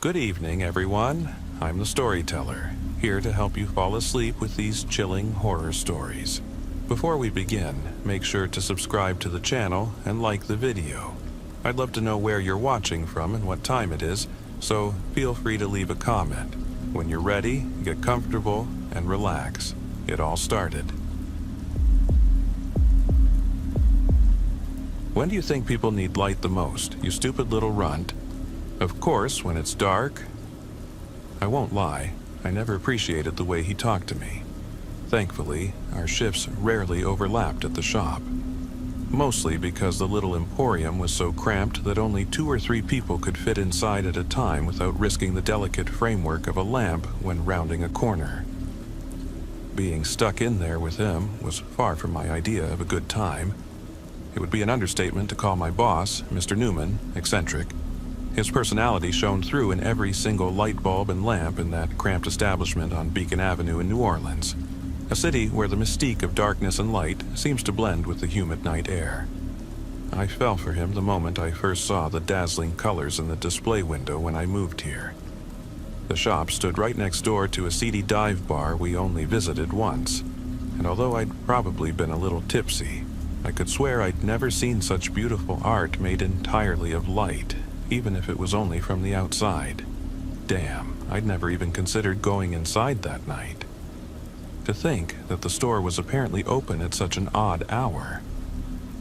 Good evening, everyone. I'm the storyteller, here to help you fall asleep with these chilling horror stories. Before we begin, make sure to subscribe to the channel and like the video. I'd love to know where you're watching from and what time it is, so feel free to leave a comment. When you're ready, get comfortable and relax. It all started. When do you think people need light the most, you stupid little runt? Of course, when it's dark. I won't lie, I never appreciated the way he talked to me. Thankfully, our shifts rarely overlapped at the shop. Mostly because the little emporium was so cramped that only 2 or 3 people could fit inside at a time without risking the delicate framework of a lamp when rounding a corner. Being stuck in there with him was far from my idea of a good time. It would be an understatement to call my boss, Mr. Newman, eccentric. His personality shone through in every single light bulb and lamp in that cramped establishment on Beacon Avenue in New Orleans, a city where the mystique of darkness and light seems to blend with the humid night air. I fell for him the moment I first saw the dazzling colors in the display window when I moved here. The shop stood right next door to a seedy dive bar we only visited once, and although I'd probably been a little tipsy, I could swear I'd never seen such beautiful art made entirely of light, even if it was only from the outside. Damn, I'd never even considered going inside that night. To think that the store was apparently open at such an odd hour.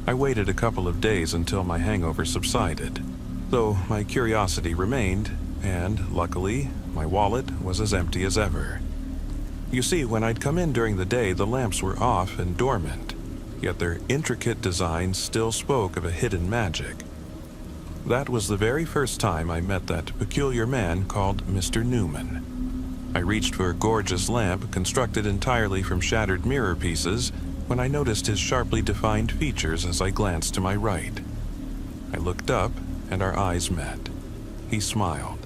I waited a couple of days until my hangover subsided, though my curiosity remained, and luckily, my wallet was as empty as ever. You see, when I'd come in during the day, the lamps were off and dormant, yet their intricate designs still spoke of a hidden magic. That was the very first time I met that peculiar man called Mr. Newman. I reached for a gorgeous lamp constructed entirely from shattered mirror pieces when I noticed his sharply defined features as I glanced to my right. I looked up and our eyes met. He smiled.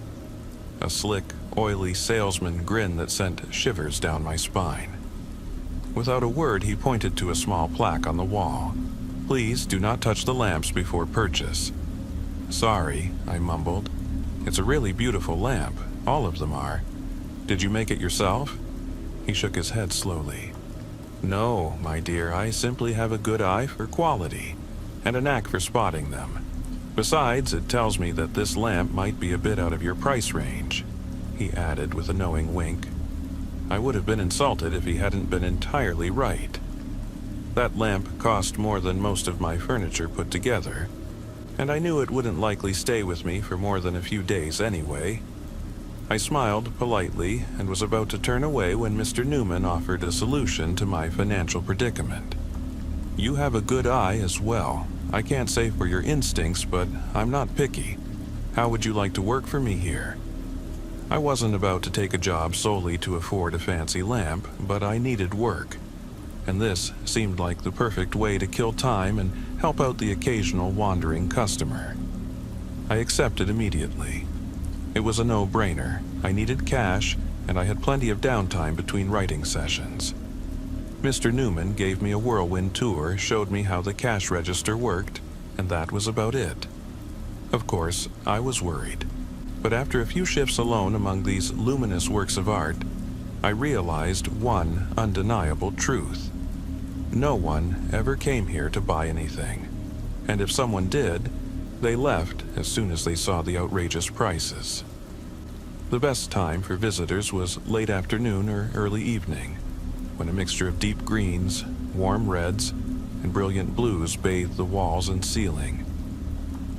A slick, oily salesman grin that sent shivers down my spine. Without a word, he pointed to a small plaque on the wall. "Please do not touch the lamps before purchase." "Sorry," I mumbled. "It's a really beautiful lamp. All of them are. Did you make it yourself?" He shook his head slowly. "No, my dear, I simply have a good eye for quality, and a knack for spotting them. Besides, it tells me that this lamp might be a bit out of your price range," he added with a knowing wink. I would have been insulted if he hadn't been entirely right. That lamp cost more than most of my furniture put together, and I knew it wouldn't likely stay with me for more than a few days anyway. I smiled politely and was about to turn away when Mr. Newman offered a solution to my financial predicament. "You have a good eye as well. I can't say for your instincts, but I'm not picky. How would you like to work for me here?" I wasn't about to take a job solely to afford a fancy lamp, but I needed work, and this seemed like the perfect way to kill time and help out the occasional wandering customer. I accepted immediately. It was a no-brainer. I needed cash, and I had plenty of downtime between writing sessions. Mr. Newman gave me a whirlwind tour, showed me how the cash register worked, and that was about it. Of course, I was worried. But after a few shifts alone among these luminous works of art, I realized one undeniable truth. No one ever came here to buy anything, and if someone did, they left as soon as they saw the outrageous prices. The best time for visitors was late afternoon or early evening, when a mixture of deep greens, warm reds, and brilliant blues bathed the walls and ceiling.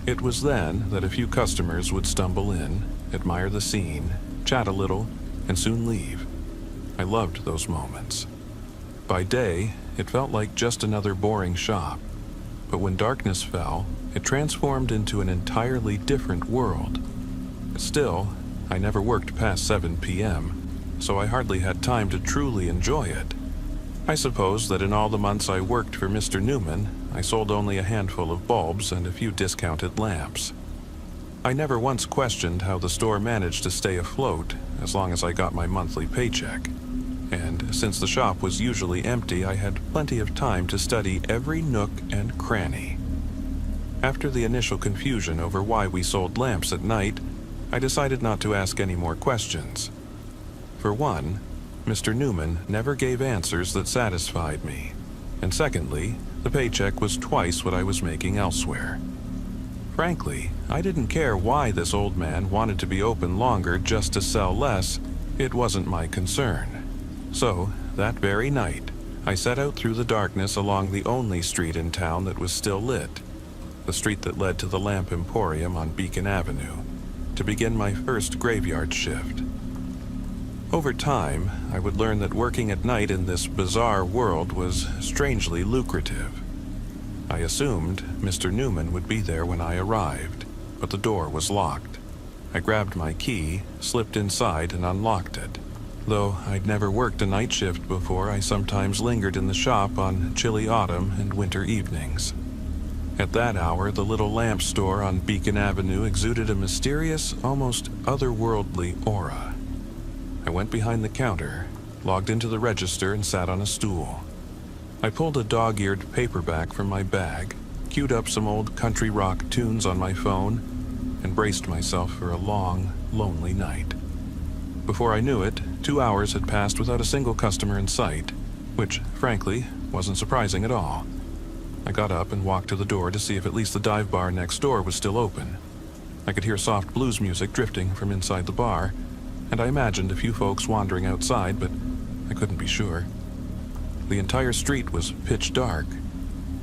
It was then that a few customers would stumble in, admire the scene, chat a little, and soon leave. I loved those moments. By day, it felt like just another boring shop, but when darkness fell, it transformed into an entirely different world. Still, I never worked past 7 p.m., so I hardly had time to truly enjoy it. I suppose that in all the months I worked for Mr. Newman, I sold only a handful of bulbs and a few discounted lamps. I never once questioned how the store managed to stay afloat as long as I got my monthly paycheck. And since the shop was usually empty, I had plenty of time to study every nook and cranny. After the initial confusion over why we sold lamps at night, I decided not to ask any more questions. For one, Mr. Newman never gave answers that satisfied me. And secondly, the paycheck was twice what I was making elsewhere. Frankly, I didn't care why this old man wanted to be open longer just to sell less. It wasn't my concern. So, that very night, I set out through the darkness along the only street in town that was still lit, the street that led to the Lamp Emporium on Beacon Avenue, to begin my first graveyard shift. Over time, I would learn that working at night in this bizarre world was strangely lucrative. I assumed Mr. Newman would be there when I arrived, but the door was locked. I grabbed my key, slipped inside, and unlocked it. Though I'd never worked a night shift before, I sometimes lingered in the shop on chilly autumn and winter evenings. At that hour, the little lamp store on Beacon Avenue exuded a mysterious, almost otherworldly aura. I went behind the counter, logged into the register, and sat on a stool. I pulled a dog-eared paperback from my bag, queued up some old country rock tunes on my phone, and braced myself for a long, lonely night. Before I knew it, 2 hours had passed without a single customer in sight, which, frankly, wasn't surprising at all. I got up and walked to the door to see if at least the dive bar next door was still open. I could hear soft blues music drifting from inside the bar, and I imagined a few folks wandering outside, but I couldn't be sure. The entire street was pitch dark.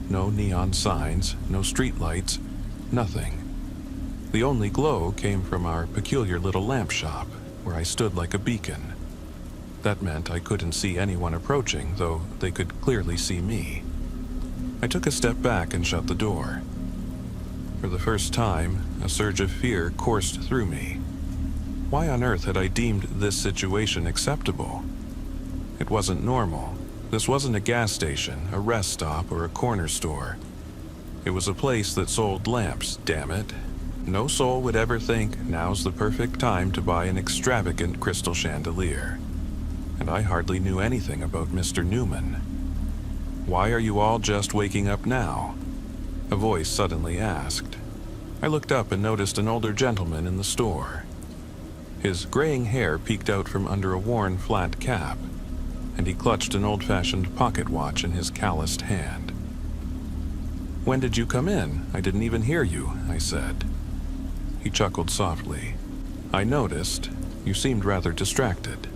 No neon signs, no street lights, nothing. The only glow came from our peculiar little lamp shop, where I stood like a beacon. That meant I couldn't see anyone approaching, though they could clearly see me. I took a step back and shut the door. For the first time, a surge of fear coursed through me. Why on earth had I deemed this situation acceptable? It wasn't normal. This wasn't a gas station, a rest stop, or a corner store. It was a place that sold lamps, damn it. No soul would ever think now's the perfect time to buy an extravagant crystal chandelier. And I hardly knew anything about Mr. Newman. "Why are you all just waking up now?" a voice suddenly asked. I looked up and noticed an older gentleman in the store. His graying hair peeked out from under a worn flat cap, and he clutched an old-fashioned pocket watch in his calloused hand. "When did you come in? I didn't even hear you," I said. He chuckled softly. "I noticed. You seemed rather distracted.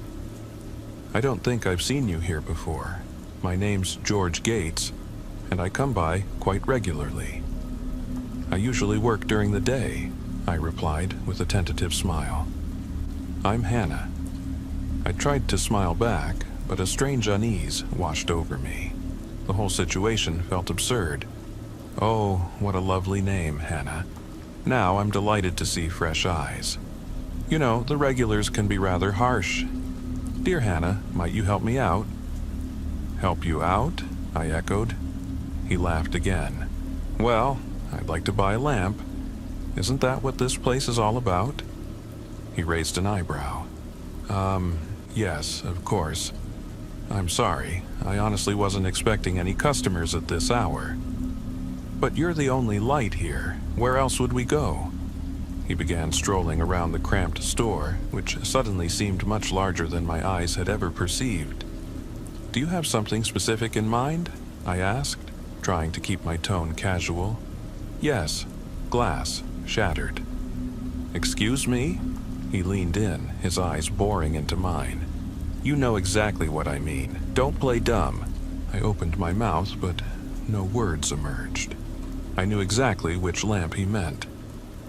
I don't think I've seen you here before. My name's George Gates, and I come by quite regularly." "I usually work during the day," I replied with a tentative smile. "I'm Hannah." I tried to smile back, but a strange unease washed over me. The whole situation felt absurd. Oh, what a lovely name, Hannah. Now I'm delighted to see fresh eyes. You know, the regulars can be rather harsh. "Dear Hannah, might you help me out?" "Help you out?" I echoed. He laughed again. "Well, I'd like to buy a lamp. Isn't that what this place is all about?" He raised an eyebrow. Yes, of course. I'm sorry. I honestly wasn't expecting any customers at this hour. But you're the only light here. Where else would we go?" He began strolling around the cramped store, which suddenly seemed much larger than my eyes had ever perceived. "Do you have something specific in mind?" I asked, trying to keep my tone casual. "Yes, glass, shattered." "Excuse me?" He leaned in, his eyes boring into mine. "You know exactly what I mean. Don't play dumb." I opened my mouth, but no words emerged. I knew exactly which lamp he meant.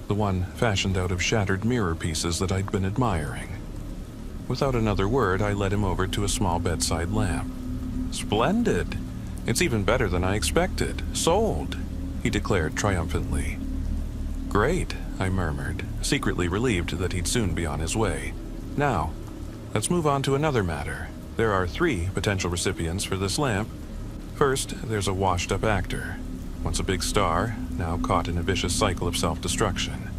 The one fashioned out of shattered mirror pieces that I'd been admiring. Without another word, I led him over to a small bedside lamp. "Splendid! It's even better than I expected. Sold!" he declared triumphantly. "Great," I murmured, secretly relieved that he'd soon be on his way. "Now, let's move on to another matter. There are 3 potential recipients for this lamp. First, there's a washed-up actor. Once a big star, now caught in a vicious cycle of self-destruction.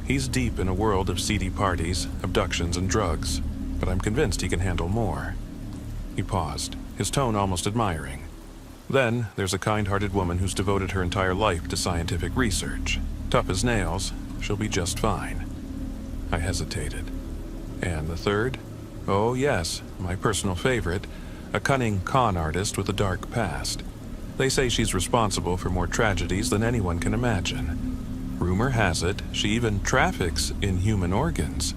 He's deep in a world of seedy parties, abductions, and drugs, but I'm convinced he can handle more." He paused, his tone almost admiring. "Then there's a kind-hearted woman who's devoted her entire life to scientific research. Tough as nails, she'll be just fine." I hesitated. And the third? Oh, yes, my personal favorite, a cunning con artist with a dark past. They say she's responsible for more tragedies than anyone can imagine. Rumor has it, she even traffics in human organs,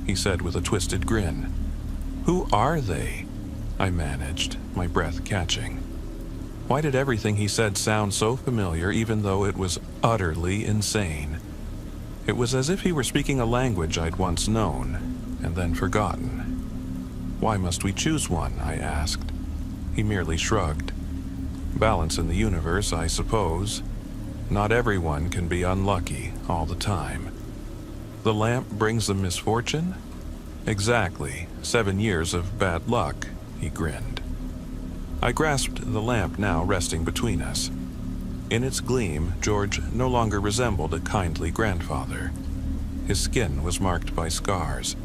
he said with a twisted grin. Who are they? I managed, my breath catching. Why did everything he said sound so familiar even though it was utterly insane? It was as if he were speaking a language I'd once known, and then forgotten. Why must we choose one? I asked. He merely shrugged. Balance in the universe, I suppose. Not everyone can be unlucky all the time. The lamp brings them misfortune? Exactly, 7 years of bad luck, he grinned. I grasped the lamp now resting between us. In its gleam, George no longer resembled a kindly grandfather. His skin was marked by scars.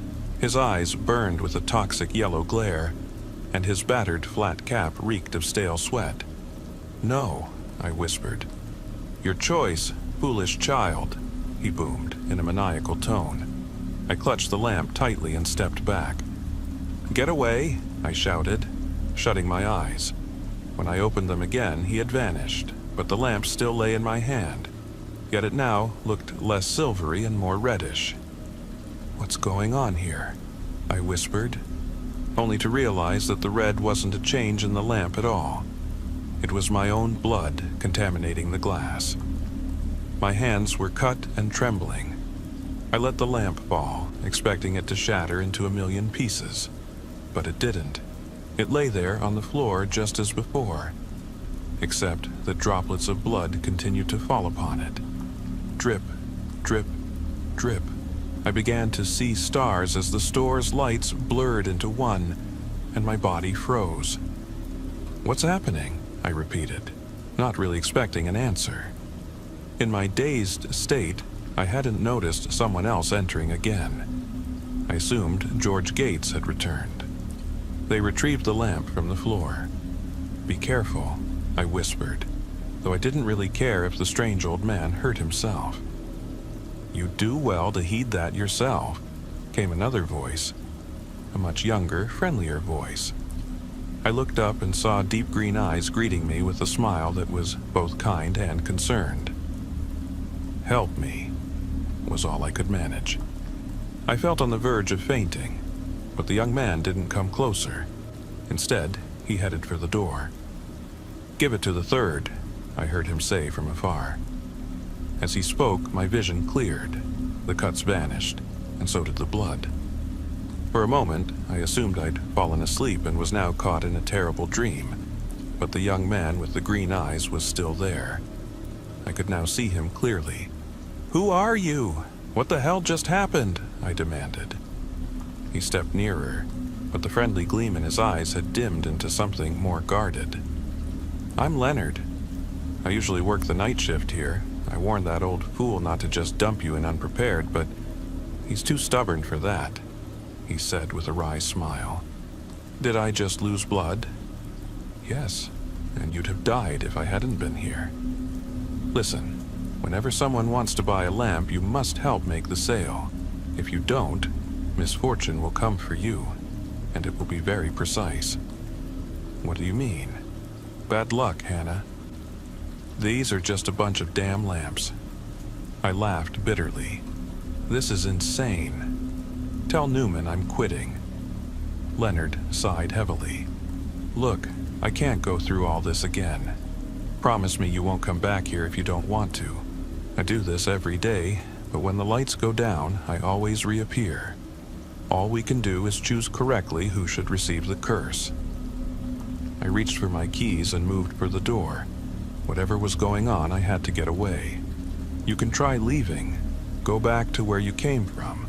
His eyes burned with a toxic yellow glare, and his battered flat cap reeked of stale sweat. No, I whispered. Your choice, foolish child, he boomed in a maniacal tone. I clutched the lamp tightly and stepped back. Get away, I shouted, shutting my eyes. When I opened them again, he had vanished, but the lamp still lay in my hand, yet it now looked less silvery and more reddish. What's going on here? I whispered, only to realize that the red wasn't a change in the lamp at all. It was my own blood contaminating the glass. My hands were cut and trembling. I let the lamp fall, expecting it to shatter into a million pieces. But it didn't. It lay there on the floor just as before, except that droplets of blood continued to fall upon it. Drip, drip, drip. I began to see stars as the store's lights blurred into one, and my body froze. What's happening? I repeated, not really expecting an answer. In my dazed state, I hadn't noticed someone else entering again. I assumed George Gates had returned. They retrieved the lamp from the floor. Be careful, I whispered, though I didn't really care if the strange old man hurt himself. You do well to heed that yourself, came another voice, a much younger, friendlier voice. I looked up and saw deep green eyes greeting me with a smile that was both kind and concerned. Help me, was all I could manage. I felt on the verge of fainting, but the young man didn't come closer. Instead, he headed for the door. Give it to the third, I heard him say from afar. As he spoke, my vision cleared. The cuts vanished, and so did the blood. For a moment, I assumed I'd fallen asleep and was now caught in a terrible dream, but the young man with the green eyes was still there. I could now see him clearly. Who are you? What the hell just happened? I demanded. He stepped nearer, but the friendly gleam in his eyes had dimmed into something more guarded. I'm Leonard. I usually work the night shift here. I warned that old fool not to just dump you in unprepared, but he's too stubborn for that, he said with a wry smile. Did I just lose blood? Yes, and you'd have died if I hadn't been here. Listen, whenever someone wants to buy a lamp, you must help make the sale. If you don't, misfortune will come for you, and it will be very precise. What do you mean? Bad luck, Hannah. These are just a bunch of damn lamps. I laughed bitterly. This is insane. Tell Newman I'm quitting. Leonard sighed heavily. Look, I can't go through all this again. Promise me you won't come back here if you don't want to. I do this every day, but when the lights go down, I always reappear. All we can do is choose correctly who should receive the curse. I reached for my keys and moved for the door. Whatever was going on, I had to get away. You can try leaving. Go back to where you came from.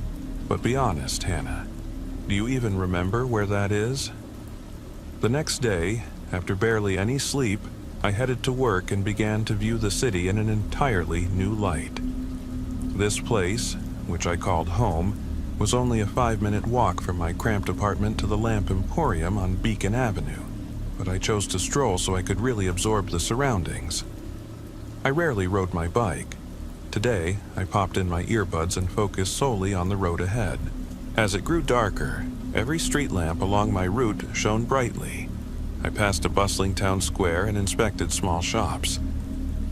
But be honest, Hannah. Do you even remember where that is? The next day, after barely any sleep, I headed to work and began to view the city in an entirely new light. This place, which I called home, was only a 5-minute walk from my cramped apartment to the Lamp Emporium on Beacon Avenue, but I chose to stroll so I could really absorb the surroundings. I rarely rode my bike. Today, I popped in my earbuds and focused solely on the road ahead. As it grew darker, every street lamp along my route shone brightly. I passed a bustling town square and inspected small shops.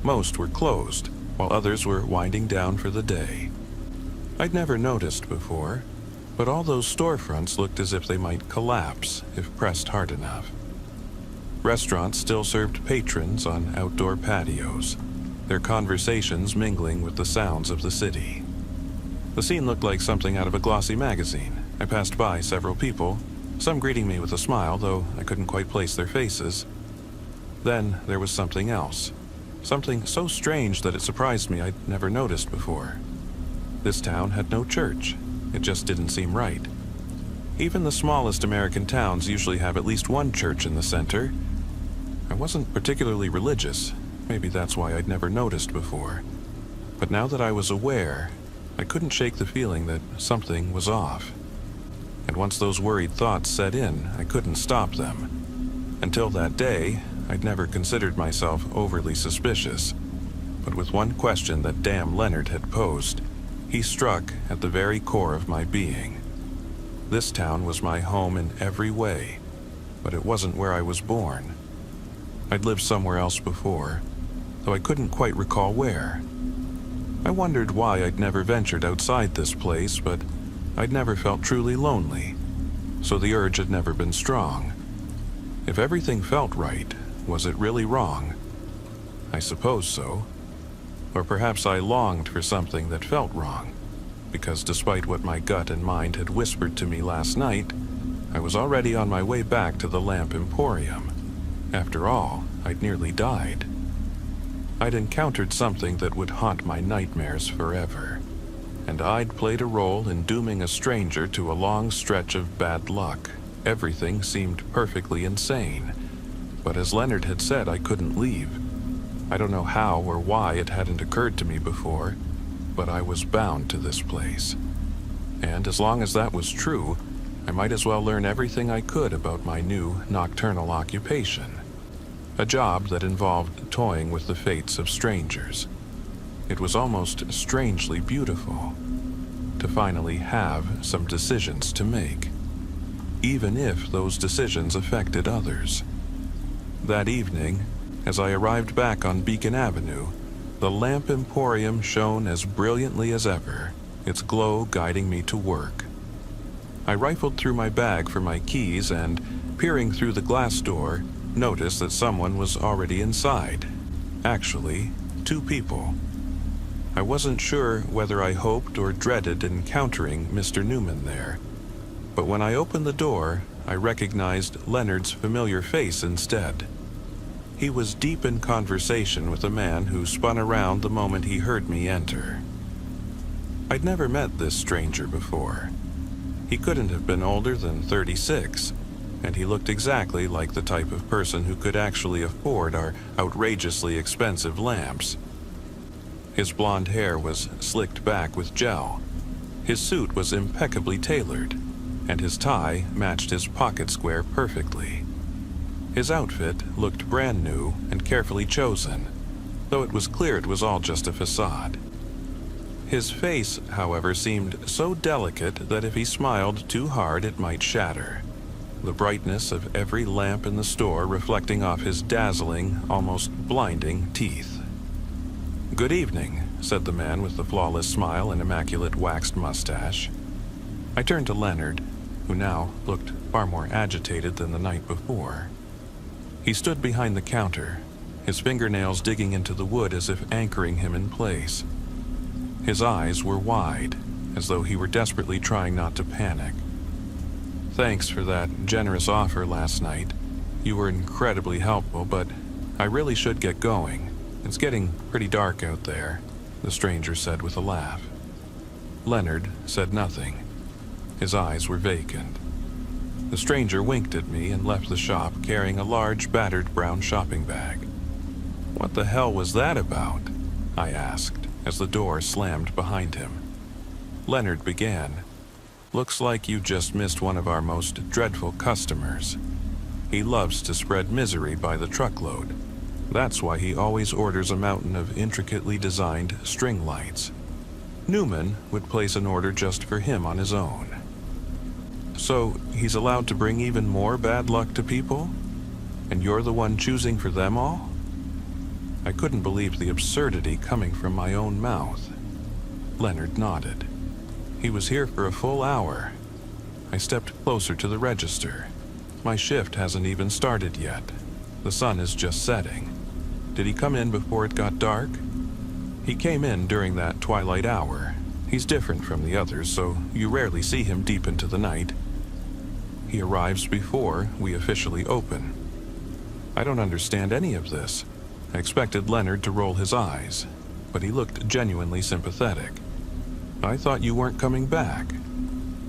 Most were closed, while others were winding down for the day. I'd never noticed before, but all those storefronts looked as if they might collapse if pressed hard enough. Restaurants still served patrons on outdoor patios, their conversations mingling with the sounds of the city. The scene looked like something out of a glossy magazine. I passed by several people, some greeting me with a smile, though I couldn't quite place their faces. Then there was something else, something so strange that it surprised me I'd never noticed before. This town had no church. It just didn't seem right. Even the smallest American towns usually have at least one church in the center. I wasn't particularly religious. Maybe that's why I'd never noticed before. But now that I was aware, I couldn't shake the feeling that something was off. And once those worried thoughts set in, I couldn't stop them. Until that day, I'd never considered myself overly suspicious. But with one question that damn Leonard had posed, he struck at the very core of my being. This town was my home in every way, but it wasn't where I was born. I'd lived somewhere else before, though I couldn't quite recall where. I wondered why I'd never ventured outside this place, but I'd never felt truly lonely, so the urge had never been strong. If everything felt right, was it really wrong? I suppose so. Or perhaps I longed for something that felt wrong, because despite what my gut and mind had whispered to me last night, I was already on my way back to the Lamp Emporium. After all, I'd nearly died. I'd encountered something that would haunt my nightmares forever, and I'd played a role in dooming a stranger to a long stretch of bad luck. Everything seemed perfectly insane, but as Leonard had said, I couldn't leave. I don't know how or why it hadn't occurred to me before, but I was bound to this place. And as long as that was true, I might as well learn everything I could about my new nocturnal occupation. A job that involved toying with the fates of strangers. It was almost strangely beautiful to finally have some decisions to make, even if those decisions affected others. That evening, as I arrived back on Beacon Avenue, the Lamp Emporium shone as brilliantly as ever, its glow guiding me to work. I rifled through my bag for my keys and, peering through the glass door, noticed that someone was already inside. Actually, 2 people. I wasn't sure whether I hoped or dreaded encountering Mr. Newman there, but when I opened the door, I recognized Leonard's familiar face instead. He was deep in conversation with a man who spun around the moment he heard me enter. I'd never met this stranger before. He couldn't have been older than 36, and he looked exactly like the type of person who could actually afford our outrageously expensive lamps. His blonde hair was slicked back with gel. His suit was impeccably tailored, and his tie matched his pocket square perfectly. His outfit looked brand new and carefully chosen, though it was clear it was all just a facade. His face, however, seemed so delicate that if he smiled too hard it might shatter, the brightness of every lamp in the store reflecting off his dazzling, almost blinding teeth. "Good evening," said the man with the flawless smile and immaculate waxed mustache. I turned to Leonard, who now looked far more agitated than the night before. He stood behind the counter, his fingernails digging into the wood as if anchoring him in place. His eyes were wide, as though he were desperately trying not to panic. "Thanks for that generous offer last night. You were incredibly helpful, but I really should get going. It's getting pretty dark out there," the stranger said with a laugh. Leonard said nothing. His eyes were vacant. The stranger winked at me and left the shop carrying a large, battered brown shopping bag. "What the hell was that about?" I asked, as the door slammed behind him. Leonard began. "Looks like you just missed one of our most dreadful customers. He loves to spread misery by the truckload. That's why he always orders a mountain of intricately designed string lights. Newman would place an order just for him on his own. So he's allowed to bring even more bad luck to people? And you're the one choosing for them all? I couldn't believe the absurdity coming from my own mouth. Leonard nodded. He was here for a full hour. I stepped closer to the register. My shift hasn't even started yet. The sun is just setting. Did he come in before it got dark? He came in during that twilight hour. He's different from the others, so you rarely see him deep into the night. He arrives before we officially open. I don't understand any of this. I expected Leonard to roll his eyes, but he looked genuinely sympathetic. I thought you weren't coming back.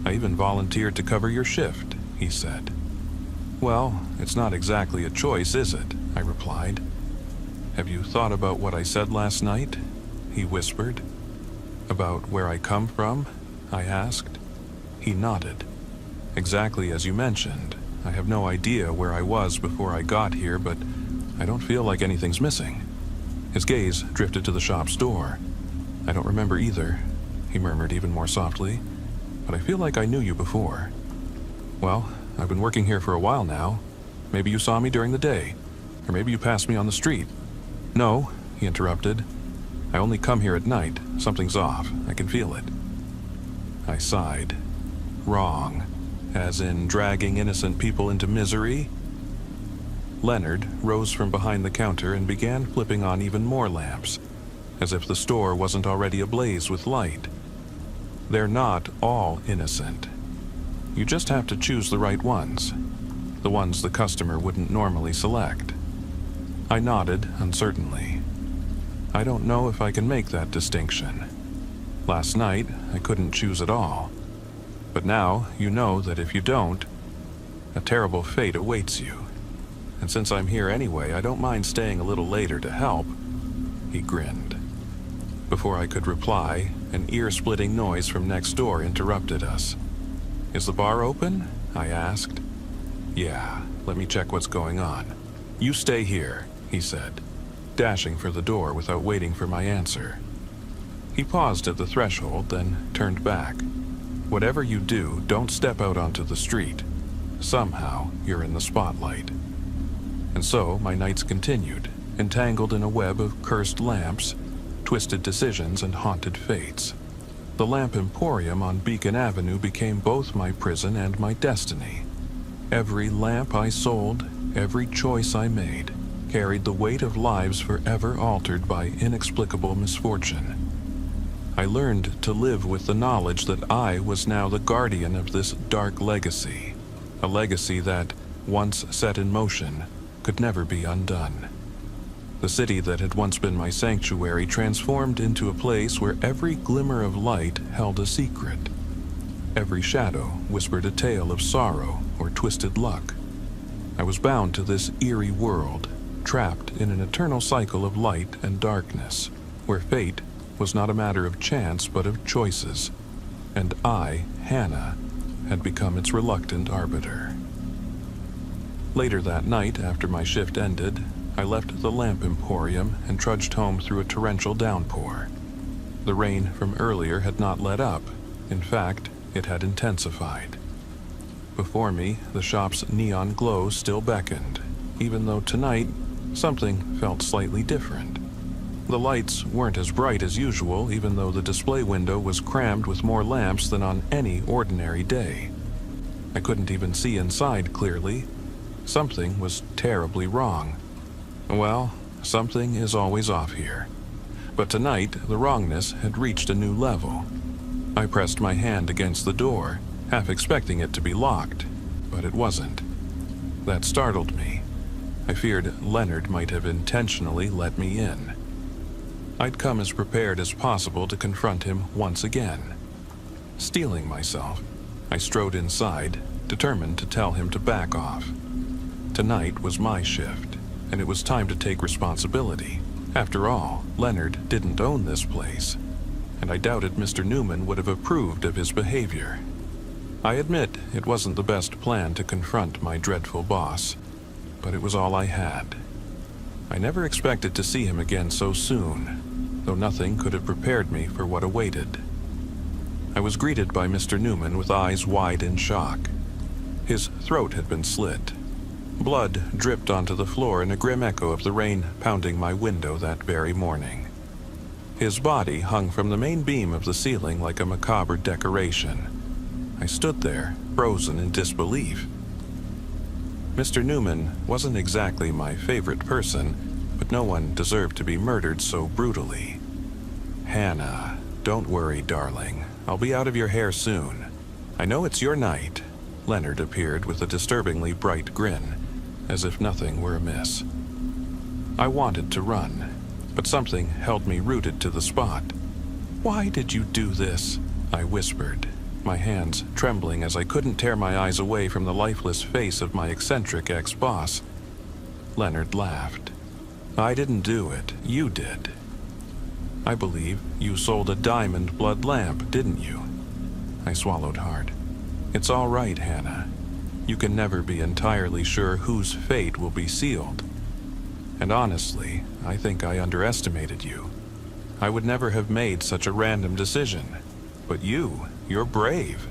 I even volunteered to cover your shift, he said. Well, it's not exactly a choice, is it? I replied. Have you thought about what I said last night? He whispered. About where I come from? I asked. He nodded. Exactly as you mentioned. I have no idea where I was before I got here, but I don't feel like anything's missing. His gaze drifted to the shop's door. I don't remember either, he murmured even more softly, but I feel like I knew you before. Well, I've been working here for a while now. Maybe you saw me during the day, or maybe you passed me on the street. No, he interrupted. I only come here at night. Something's off. I can feel it. I sighed. Wrong. As in dragging innocent people into misery? Leonard rose from behind the counter and began flipping on even more lamps, as if the store wasn't already ablaze with light. They're not all innocent. You just have to choose the right ones, the ones the customer wouldn't normally select. I nodded uncertainly. I don't know if I can make that distinction. Last night, I couldn't choose at all. But now, you know that if you don't, a terrible fate awaits you. And since I'm here anyway, I don't mind staying a little later to help. He grinned. Before I could reply, an ear-splitting noise from next door interrupted us. Is the bar open? I asked. Yeah, let me check what's going on. You stay here, he said, dashing for the door without waiting for my answer. He paused at the threshold, then turned back. Whatever you do, don't step out onto the street. Somehow, you're in the spotlight. And so, my nights continued, entangled in a web of cursed lamps, twisted decisions, and haunted fates. The lamp emporium on Beacon Avenue became both my prison and my destiny. Every lamp I sold, every choice I made, carried the weight of lives forever altered by inexplicable misfortune. I learned to live with the knowledge that I was now the guardian of this dark legacy, a legacy that, once set in motion, could never be undone. The city that had once been my sanctuary transformed into a place where every glimmer of light held a secret. Every shadow whispered a tale of sorrow or twisted luck. I was bound to this eerie world, trapped in an eternal cycle of light and darkness, where fate was not a matter of chance but of choices, and I, Hannah, had become its reluctant arbiter. Later that night, after my shift ended, I left the lamp emporium and trudged home through a torrential downpour. The rain from earlier had not let up. In fact, it had intensified. Before me, the shop's neon glow still beckoned, even though tonight, something felt slightly different. The lights weren't as bright as usual, even though the display window was crammed with more lamps than on any ordinary day. I couldn't even see inside clearly. Something was terribly wrong. Well, something is always off here. But tonight, the wrongness had reached a new level. I pressed my hand against the door, half expecting it to be locked, but it wasn't. That startled me. I feared Leonard might have intentionally let me in. I'd come as prepared as possible to confront him once again. Steeling myself, I strode inside, determined to tell him to back off. Tonight was my shift, and it was time to take responsibility. After all, Leonard didn't own this place, and I doubted Mr. Newman would have approved of his behavior. I admit it wasn't the best plan to confront my dreadful boss, but it was all I had. I never expected to see him again so soon, though nothing could have prepared me for what awaited. I was greeted by Mr. Newman with eyes wide in shock. His throat had been slit. Blood dripped onto the floor in a grim echo of the rain pounding my window that very morning. His body hung from the main beam of the ceiling like a macabre decoration. I stood there, frozen in disbelief. Mr. Newman wasn't exactly my favorite person, but no one deserved to be murdered so brutally. "Hannah, don't worry, darling. I'll be out of your hair soon. I know it's your night." Leonard appeared with a disturbingly bright grin, as if nothing were amiss. I wanted to run, but something held me rooted to the spot. "Why did you do this?" I whispered, my hands trembling as I couldn't tear my eyes away from the lifeless face of my eccentric ex-boss. Leonard laughed. "I didn't do it. You did. I believe you sold a diamond blood lamp, didn't you?" I swallowed hard. "It's all right, Hannah. You can never be entirely sure whose fate will be sealed. And honestly, I think I underestimated you. I would never have made such a random decision. But you're brave."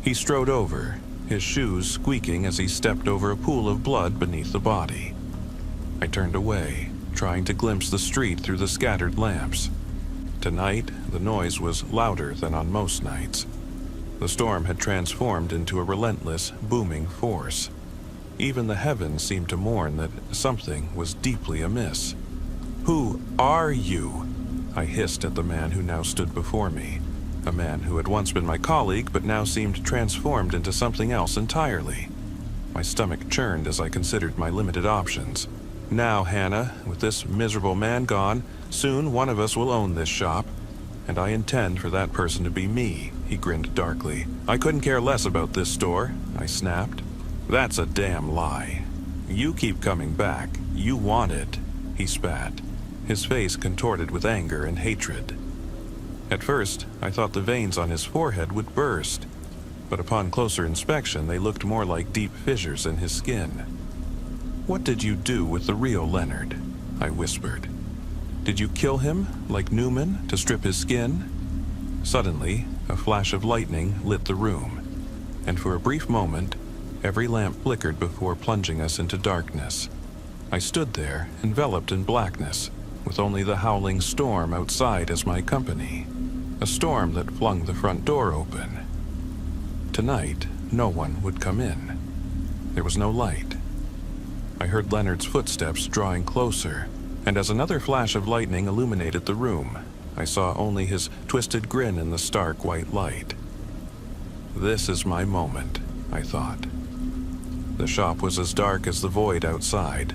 He strode over, his shoes squeaking as he stepped over a pool of blood beneath the body. I turned away, trying to glimpse the street through the scattered lamps. Tonight, the noise was louder than on most nights. The storm had transformed into a relentless, booming force. Even the heavens seemed to mourn that something was deeply amiss. "Who are you?" I hissed at the man who now stood before me. A man who had once been my colleague but now seemed transformed into something else entirely. My stomach churned as I considered my limited options. "Now, Hannah, with this miserable man gone, soon one of us will own this shop. And I intend for that person to be me," he grinned darkly. "I couldn't care less about this store," I snapped. "That's a damn lie. You keep coming back. You want it," he spat, his face contorted with anger and hatred. At first, I thought the veins on his forehead would burst, but upon closer inspection they looked more like deep fissures in his skin. "What did you do with the real Leonard?" I whispered. "Did you kill him, like Newman, to strip his skin?" Suddenly, a flash of lightning lit the room, and for a brief moment, every lamp flickered before plunging us into darkness. I stood there, enveloped in blackness, with only the howling storm outside as my company. A storm that flung the front door open. Tonight, no one would come in. There was no light. I heard Leonard's footsteps drawing closer, and as another flash of lightning illuminated the room, I saw only his twisted grin in the stark white light. This is my moment, I thought. The shop was as dark as the void outside.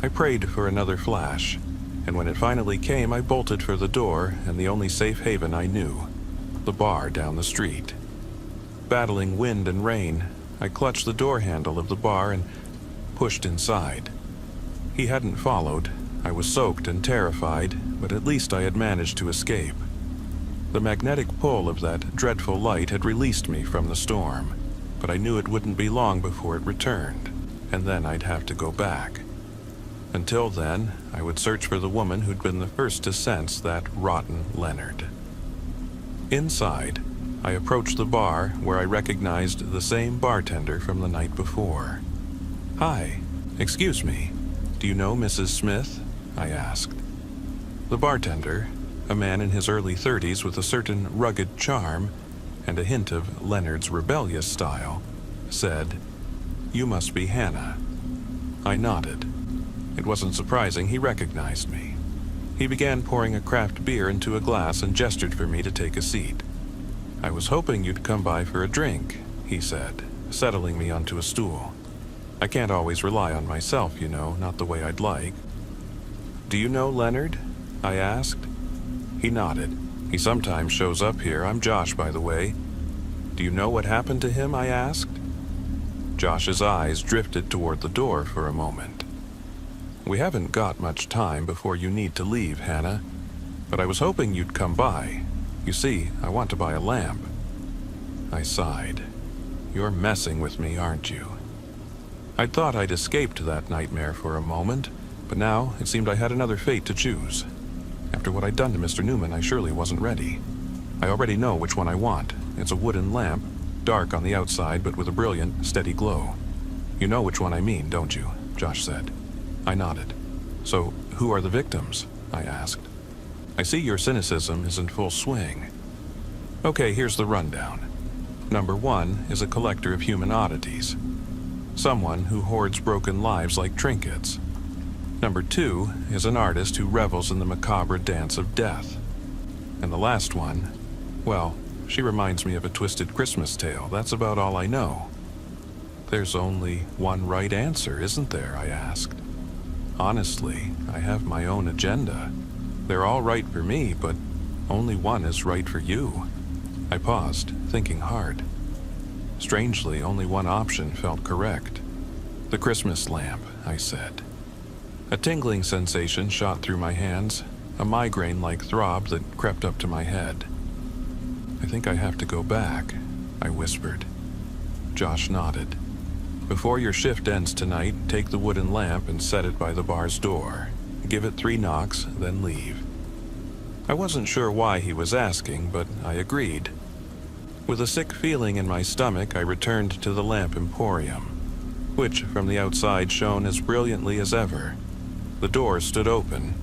I prayed for another flash, and when it finally came, I bolted for the door and the only safe haven I knew, the bar down the street. Battling wind and rain, I clutched the door handle of the bar and pushed inside. He hadn't followed. I was soaked and terrified, but at least I had managed to escape. The magnetic pull of that dreadful light had released me from the storm, but I knew it wouldn't be long before it returned, and then I'd have to go back. Until then, I would search for the woman who'd been the first to sense that rotten Leonard. Inside, I approached the bar where I recognized the same bartender from the night before. "Hi, excuse me, do you know Mrs. Smith?" I asked. The bartender, a man in his early 30s with a certain rugged charm and a hint of Leonard's rebellious style, said, "You must be Hannah." I nodded. It wasn't surprising he recognized me. He began pouring a craft beer into a glass and gestured for me to take a seat. "I was hoping you'd come by for a drink," he said, settling me onto a stool. "I can't always rely on myself, you know, not the way I'd like." "Do you know Leonard?" I asked. He nodded. "He sometimes shows up here. I'm Josh, by the way." "Do you know what happened to him?" I asked. Josh's eyes drifted toward the door for a moment. "We haven't got much time before you need to leave, Hannah, but I was hoping you'd come by. You see, I want to buy a lamp." I sighed. "You're messing with me, aren't you?" I'd thought I'd escaped that nightmare for a moment, But now, it seemed I had another fate to choose. After what I'd done to Mr. Newman, I surely wasn't ready. I already know which one I want. It's a wooden lamp, dark on the outside, but with a brilliant, steady glow. You know which one I mean, don't you? Josh said. I nodded. So, who are the victims? I asked. I see your cynicism is in full swing. Okay, here's the rundown. Number 1 is a collector of human oddities. Someone who hoards broken lives like trinkets. Number 2 is an artist who revels in the macabre dance of death. And the last one, well, she reminds me of a twisted Christmas tale. That's about all I know. There's only one right answer, isn't there? I asked. Honestly, I have my own agenda. They're all right for me, but only one is right for you. I paused, thinking hard. Strangely, only one option felt correct. The Christmas lamp, I said. A tingling sensation shot through my hands, a migraine-like throb that crept up to my head. I think I have to go back, I whispered. Josh nodded. Before your shift ends tonight, take the wooden lamp and set it by the bar's door. Give it 3 knocks, then leave. I wasn't sure why he was asking, but I agreed. With a sick feeling in my stomach, I returned to the lamp emporium, which from the outside shone as brilliantly as ever. The door stood open,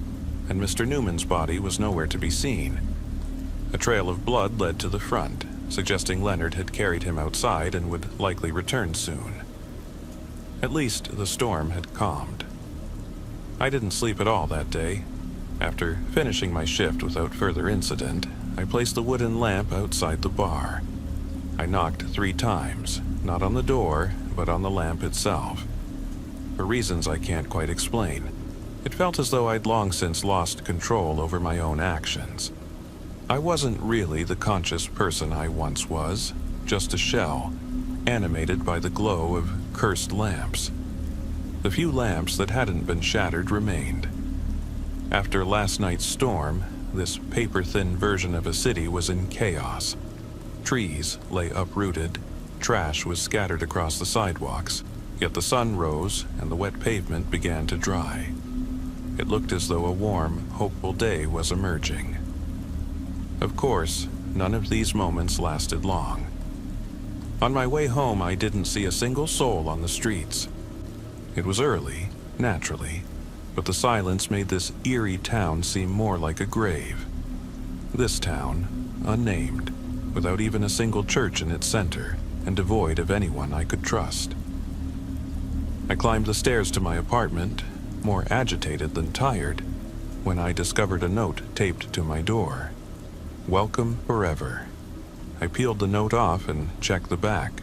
and Mr. Newman's body was nowhere to be seen. A trail of blood led to the front, suggesting Leonard had carried him outside and would likely return soon. At least the storm had calmed. I didn't sleep at all that day. After finishing my shift without further incident, I placed the wooden lamp outside the bar. I knocked 3 times, not on the door, but on the lamp itself. For reasons I can't quite explain, it felt as though I'd long since lost control over my own actions. I wasn't really the conscious person I once was, just a shell, animated by the glow of cursed lamps. The few lamps that hadn't been shattered remained. After last night's storm, this paper-thin version of a city was in chaos. Trees lay uprooted, trash was scattered across the sidewalks, yet the sun rose and the wet pavement began to dry. It looked as though a warm, hopeful day was emerging. Of course, none of these moments lasted long. On my way home, I didn't see a single soul on the streets. It was early, naturally, but the silence made this eerie town seem more like a grave. This town, unnamed, without even a single church in its center, and devoid of anyone I could trust. I climbed the stairs to my apartment, more agitated than tired, when I discovered a note taped to my door. Welcome forever. I peeled the note off and checked the back.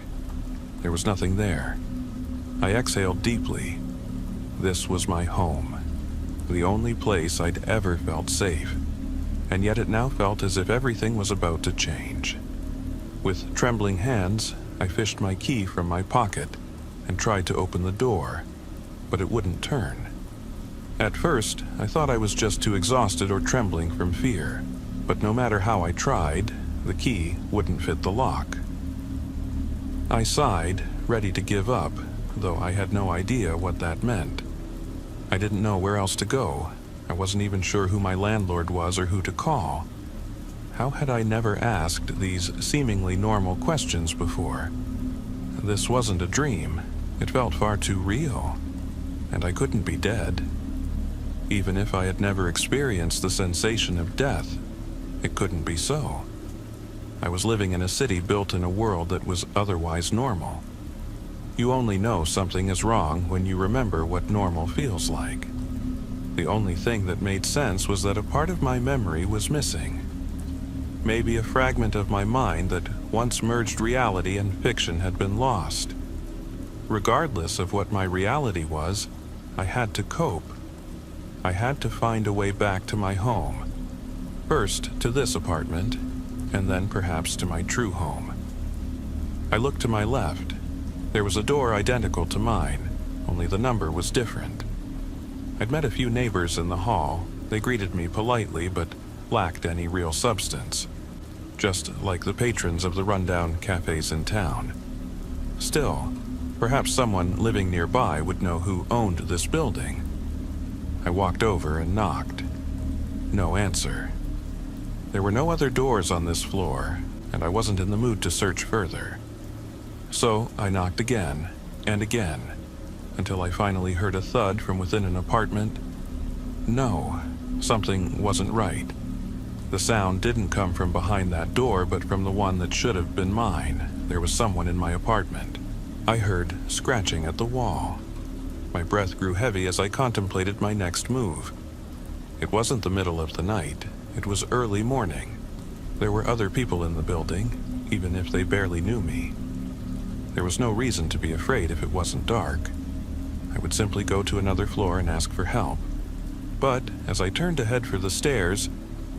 There was nothing there. I exhaled deeply. This was my home, the only place I'd ever felt safe, and yet it now felt as if everything was about to change. With trembling hands, I fished my key from my pocket and tried to open the door, but it wouldn't turn. At first, I thought I was just too exhausted or trembling from fear, but no matter how I tried, the key wouldn't fit the lock. I sighed, ready to give up, though I had no idea what that meant. I didn't know where else to go. I wasn't even sure who my landlord was or who to call. How had I never asked these seemingly normal questions before? This wasn't a dream. It felt far too real. And I couldn't be dead. Even if I had never experienced the sensation of death, it couldn't be so. I was living in a city built in a world that was otherwise normal. You only know something is wrong when you remember what normal feels like. The only thing that made sense was that a part of my memory was missing. Maybe a fragment of my mind that once merged reality and fiction had been lost. Regardless of what my reality was, I had to cope. I had to find a way back to my home. First to this apartment, and then perhaps to my true home. I looked to my left. There was a door identical to mine, only the number was different. I'd met a few neighbors in the hall. They greeted me politely, but lacked any real substance, just like the patrons of the rundown cafes in town. Still, perhaps someone living nearby would know who owned this building. I walked over and knocked. No answer. There were no other doors on this floor, and I wasn't in the mood to search further. So I knocked again and again, until I finally heard a thud from within an apartment. No, something wasn't right. The sound didn't come from behind that door, but from the one that should have been mine. There was someone in my apartment. I heard scratching at the wall. My breath grew heavy as I contemplated my next move. It wasn't the middle of the night. It was early morning. There were other people in the building, even if they barely knew me. There was no reason to be afraid if it wasn't dark. I would simply go to another floor and ask for help. But as I turned to head for the stairs,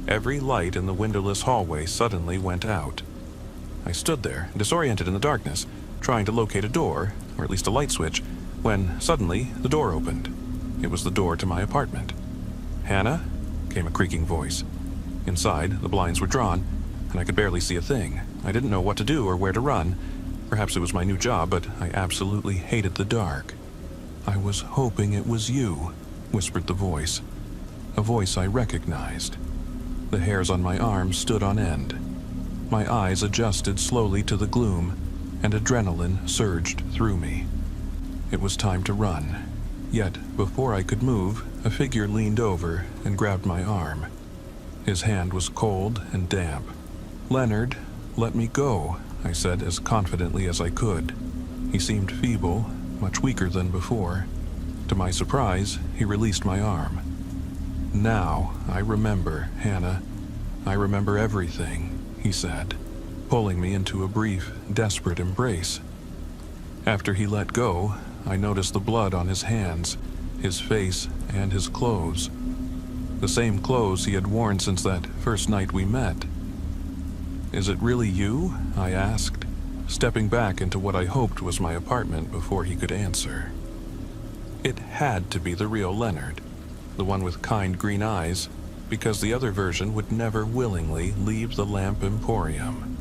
every light in the windowless hallway suddenly went out. I stood there, disoriented in the darkness, trying to locate a door, or at least a light switch, when suddenly the door opened. It was the door to my apartment. "Hannah?" came a creaking voice. Inside, the blinds were drawn, and I could barely see a thing. I didn't know what to do or where to run. Perhaps it was my new job, but I absolutely hated the dark. "I was hoping it was you," whispered the voice. A voice I recognized. The hairs on my arms stood on end. My eyes adjusted slowly to the gloom, and adrenaline surged through me. It was time to run. Yet, before I could move, a figure leaned over and grabbed my arm. His hand was cold and damp. "Leonard, let me go," I said as confidently as I could. He seemed feeble, much weaker than before. To my surprise, he released my arm. "Now, I remember, Hannah. I remember everything," he said, pulling me into a brief, desperate embrace. After he let go, I noticed the blood on his hands, his face, and his clothes. The same clothes he had worn since that first night we met. "Is it really you?" I asked, stepping back into what I hoped was my apartment before he could answer. It had to be the real Leonard, the one with kind green eyes, because the other version would never willingly leave the Lamp Emporium.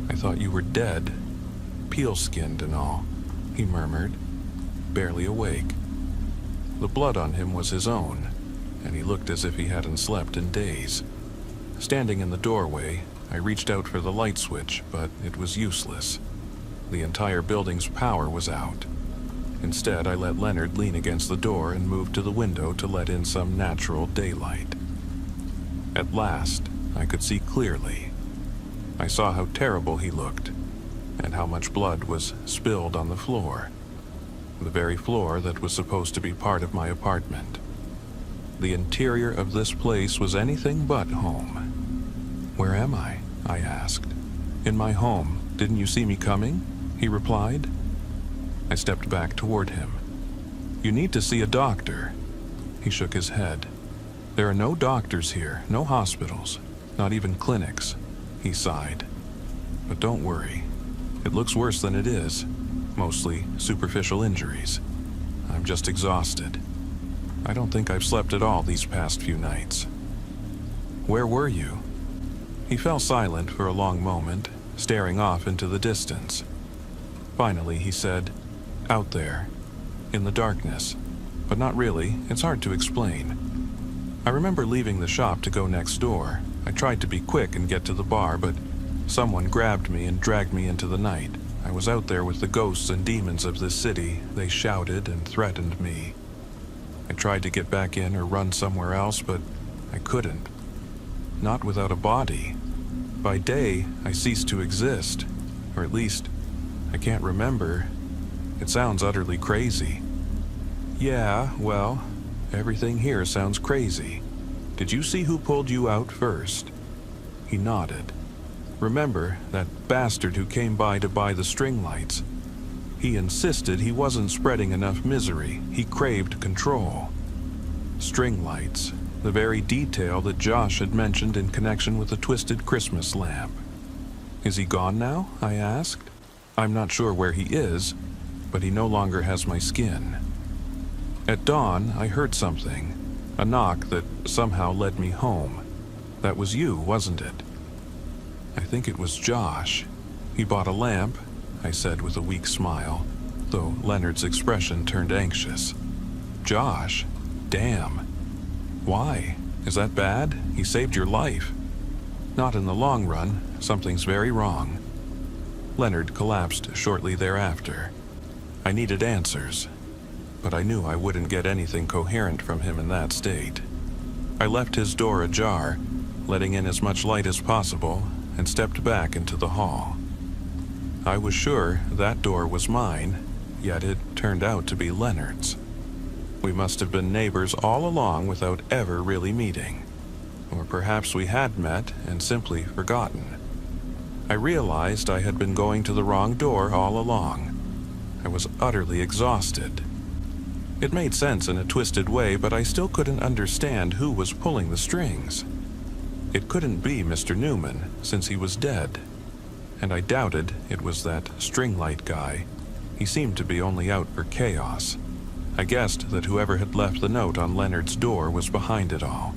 "I thought you were dead, peel-skinned and all," he murmured, barely awake. The blood on him was his own, and he looked as if he hadn't slept in days. Standing in the doorway, I reached out for the light switch, but it was useless. The entire building's power was out. Instead, I let Leonard lean against the door and moved to the window to let in some natural daylight. At last, I could see clearly. I saw how terrible he looked, and how much blood was spilled on the floor. The very floor that was supposed to be part of my apartment. The interior of this place was anything but home. "Where am I?" I asked. "In my home. Didn't you see me coming?" he replied. I stepped back toward him. "You need to see a doctor." He shook his head. "There are no doctors here, no hospitals, not even clinics," he sighed. "But don't worry. It looks worse than it is. Mostly superficial injuries. I'm just exhausted. I don't think I've slept at all these past few nights." "Where were you?" He fell silent for a long moment, staring off into the distance. Finally, he said, "Out there, in the darkness. But not really, it's hard to explain. I remember leaving the shop to go next door. I tried to be quick and get to the bar, but someone grabbed me and dragged me into the night. I was out there with the ghosts and demons of this city. They shouted and threatened me. I tried to get back in or run somewhere else, but I couldn't. Not without a body. By day, I ceased to exist. Or at least, I can't remember. It sounds utterly crazy." "Yeah, well, everything here sounds crazy. Did you see who pulled you out first?" He nodded. "Remember that bastard who came by to buy the string lights? He insisted he wasn't spreading enough misery. He craved control. String lights, the very detail that Josh had mentioned in connection with the twisted Christmas lamp. Is he gone now?" I asked. "I'm not sure where he is, but he no longer has my skin." At dawn, I heard something, a knock that somehow led me home. That was you, wasn't it? I think it was Josh. He bought a lamp, I said with a weak smile, though Leonard's expression turned anxious. "Josh? Damn. Why? Is that bad? He saved your life. Not in the long run. Something's very wrong. Leonard collapsed shortly thereafter. I needed answers, but I knew I wouldn't get anything coherent from him in that state. I left his door ajar, letting in as much light as possible, and stepped back into the hall. I was sure that door was mine, yet it turned out to be Leonard's. We must have been neighbors all along without ever really meeting. Or perhaps we had met and simply forgotten. I realized I had been going to the wrong door all along. I was utterly exhausted. It made sense in a twisted way, but I still couldn't understand who was pulling the strings. It couldn't be Mr. Newman, since he was dead. And I doubted it was that string light guy. He seemed to be only out for chaos. I guessed that whoever had left the note on Leonard's door was behind it all.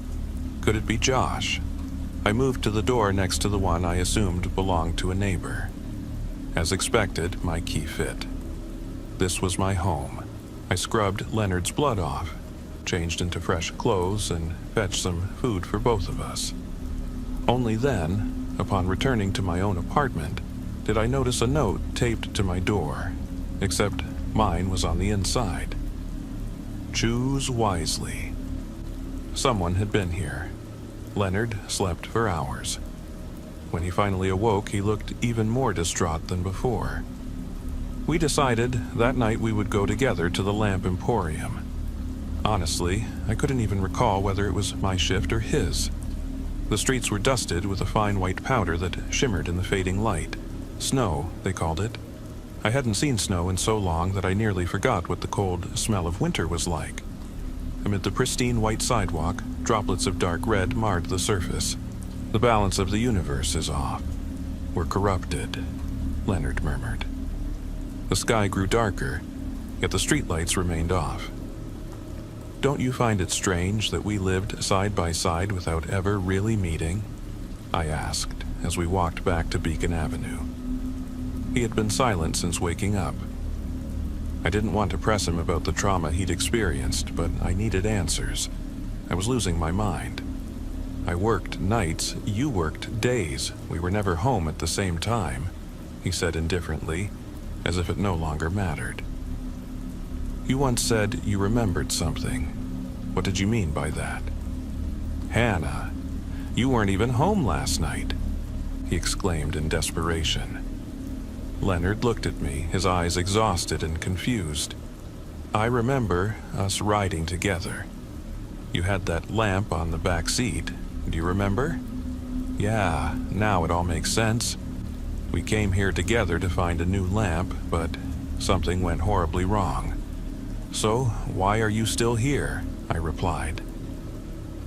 Could it be Josh? I moved to the door next to the one I assumed belonged to a neighbor. As expected, my key fit. This was my home. I scrubbed Leonard's blood off, changed into fresh clothes, and fetched some food for both of us. Only then, upon returning to my own apartment, did I notice a note taped to my door, except mine was on the inside. Choose wisely. Someone had been here. Leonard slept for hours. When he finally awoke, he looked even more distraught than before. We decided that night we would go together to the Lamp Emporium. Honestly, I couldn't even recall whether it was my shift or his. The streets were dusted with a fine white powder that shimmered in the fading light. Snow, they called it. I hadn't seen snow in so long that I nearly forgot what the cold smell of winter was like. Amid the pristine white sidewalk, droplets of dark red marred the surface. The balance of the universe is off. We're corrupted, Leonard murmured. The sky grew darker, yet the streetlights remained off. Don't you find it strange that we lived side by side without ever really meeting? I asked as we walked back to Beacon Avenue. He had been silent since waking up. I didn't want to press him about the trauma he'd experienced, but I needed answers. I was losing my mind. I worked nights, you worked days. We were never home at the same time, he said indifferently, as if it no longer mattered. You once said you remembered something. What did you mean by that? Hannah, you weren't even home last night, he exclaimed in desperation. Leonard looked at me, his eyes exhausted and confused. I remember us riding together. You had that lamp on the back seat. Do you remember? Yeah, now it all makes sense. We came here together to find a new lamp, but something went horribly wrong. So, why are you still here? I replied.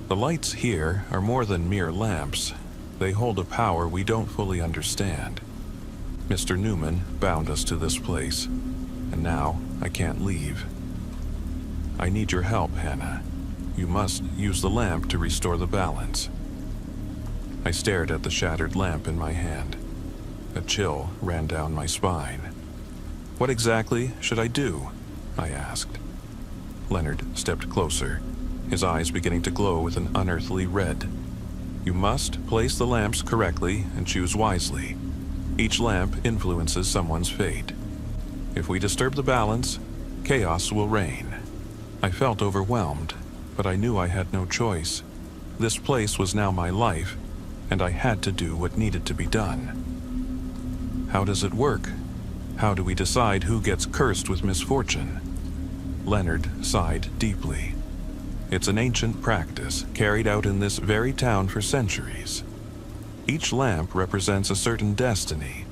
The lights here are more than mere lamps. They hold a power we don't fully understand. Mr. Newman bound us to this place, and now I can't leave. I need your help, Hannah. You must use the lamp to restore the balance. I stared at the shattered lamp in my hand. A chill ran down my spine. What exactly should I do? I asked. Leonard stepped closer, his eyes beginning to glow with an unearthly red. You must place the lamps correctly and choose wisely. Each lamp influences someone's fate. If we disturb the balance, chaos will reign. I felt overwhelmed, but I knew I had no choice. This place was now my life, and I had to do what needed to be done. How does it work? How do we decide who gets cursed with misfortune? Leonard sighed deeply. It's an ancient practice carried out in this very town for centuries. Each lamp represents a certain destiny.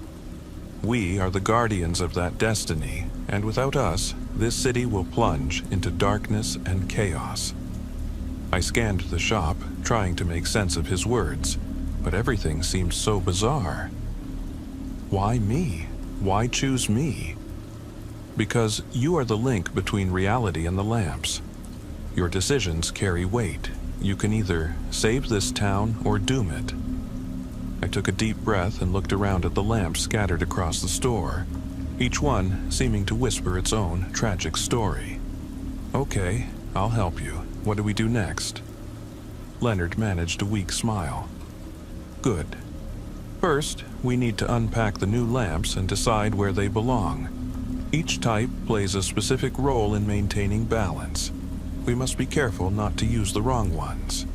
We are the guardians of that destiny, and without us, this city will plunge into darkness and chaos. I scanned the shop, trying to make sense of his words, but everything seemed so bizarre. Why me? Why choose me? Because you are the link between reality and the lamps. Your decisions carry weight. You can either save this town or doom it. I took a deep breath and looked around at the lamps scattered across the store, each one seeming to whisper its own tragic story. Okay, I'll help you, What do we do next? Leonard managed a weak smile. Good. First, we need to unpack the new lamps and decide where they belong. Each type plays a specific role in maintaining balance. We must be careful not to use the wrong ones.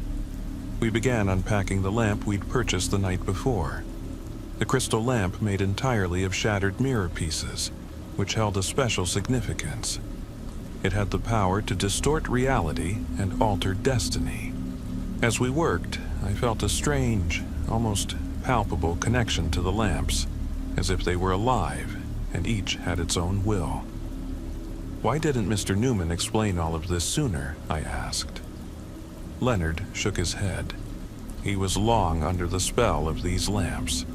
We began unpacking the lamp we'd purchased the night before. The crystal lamp made entirely of shattered mirror pieces, which held a special significance. It had the power to distort reality and alter destiny. As we worked, I felt a strange, almost palpable connection to the lamps, as if they were alive and each had its own will. Why didn't Mr. Newman explain all of this sooner? I asked. Leonard shook his head. He was long under the spell of these lamps.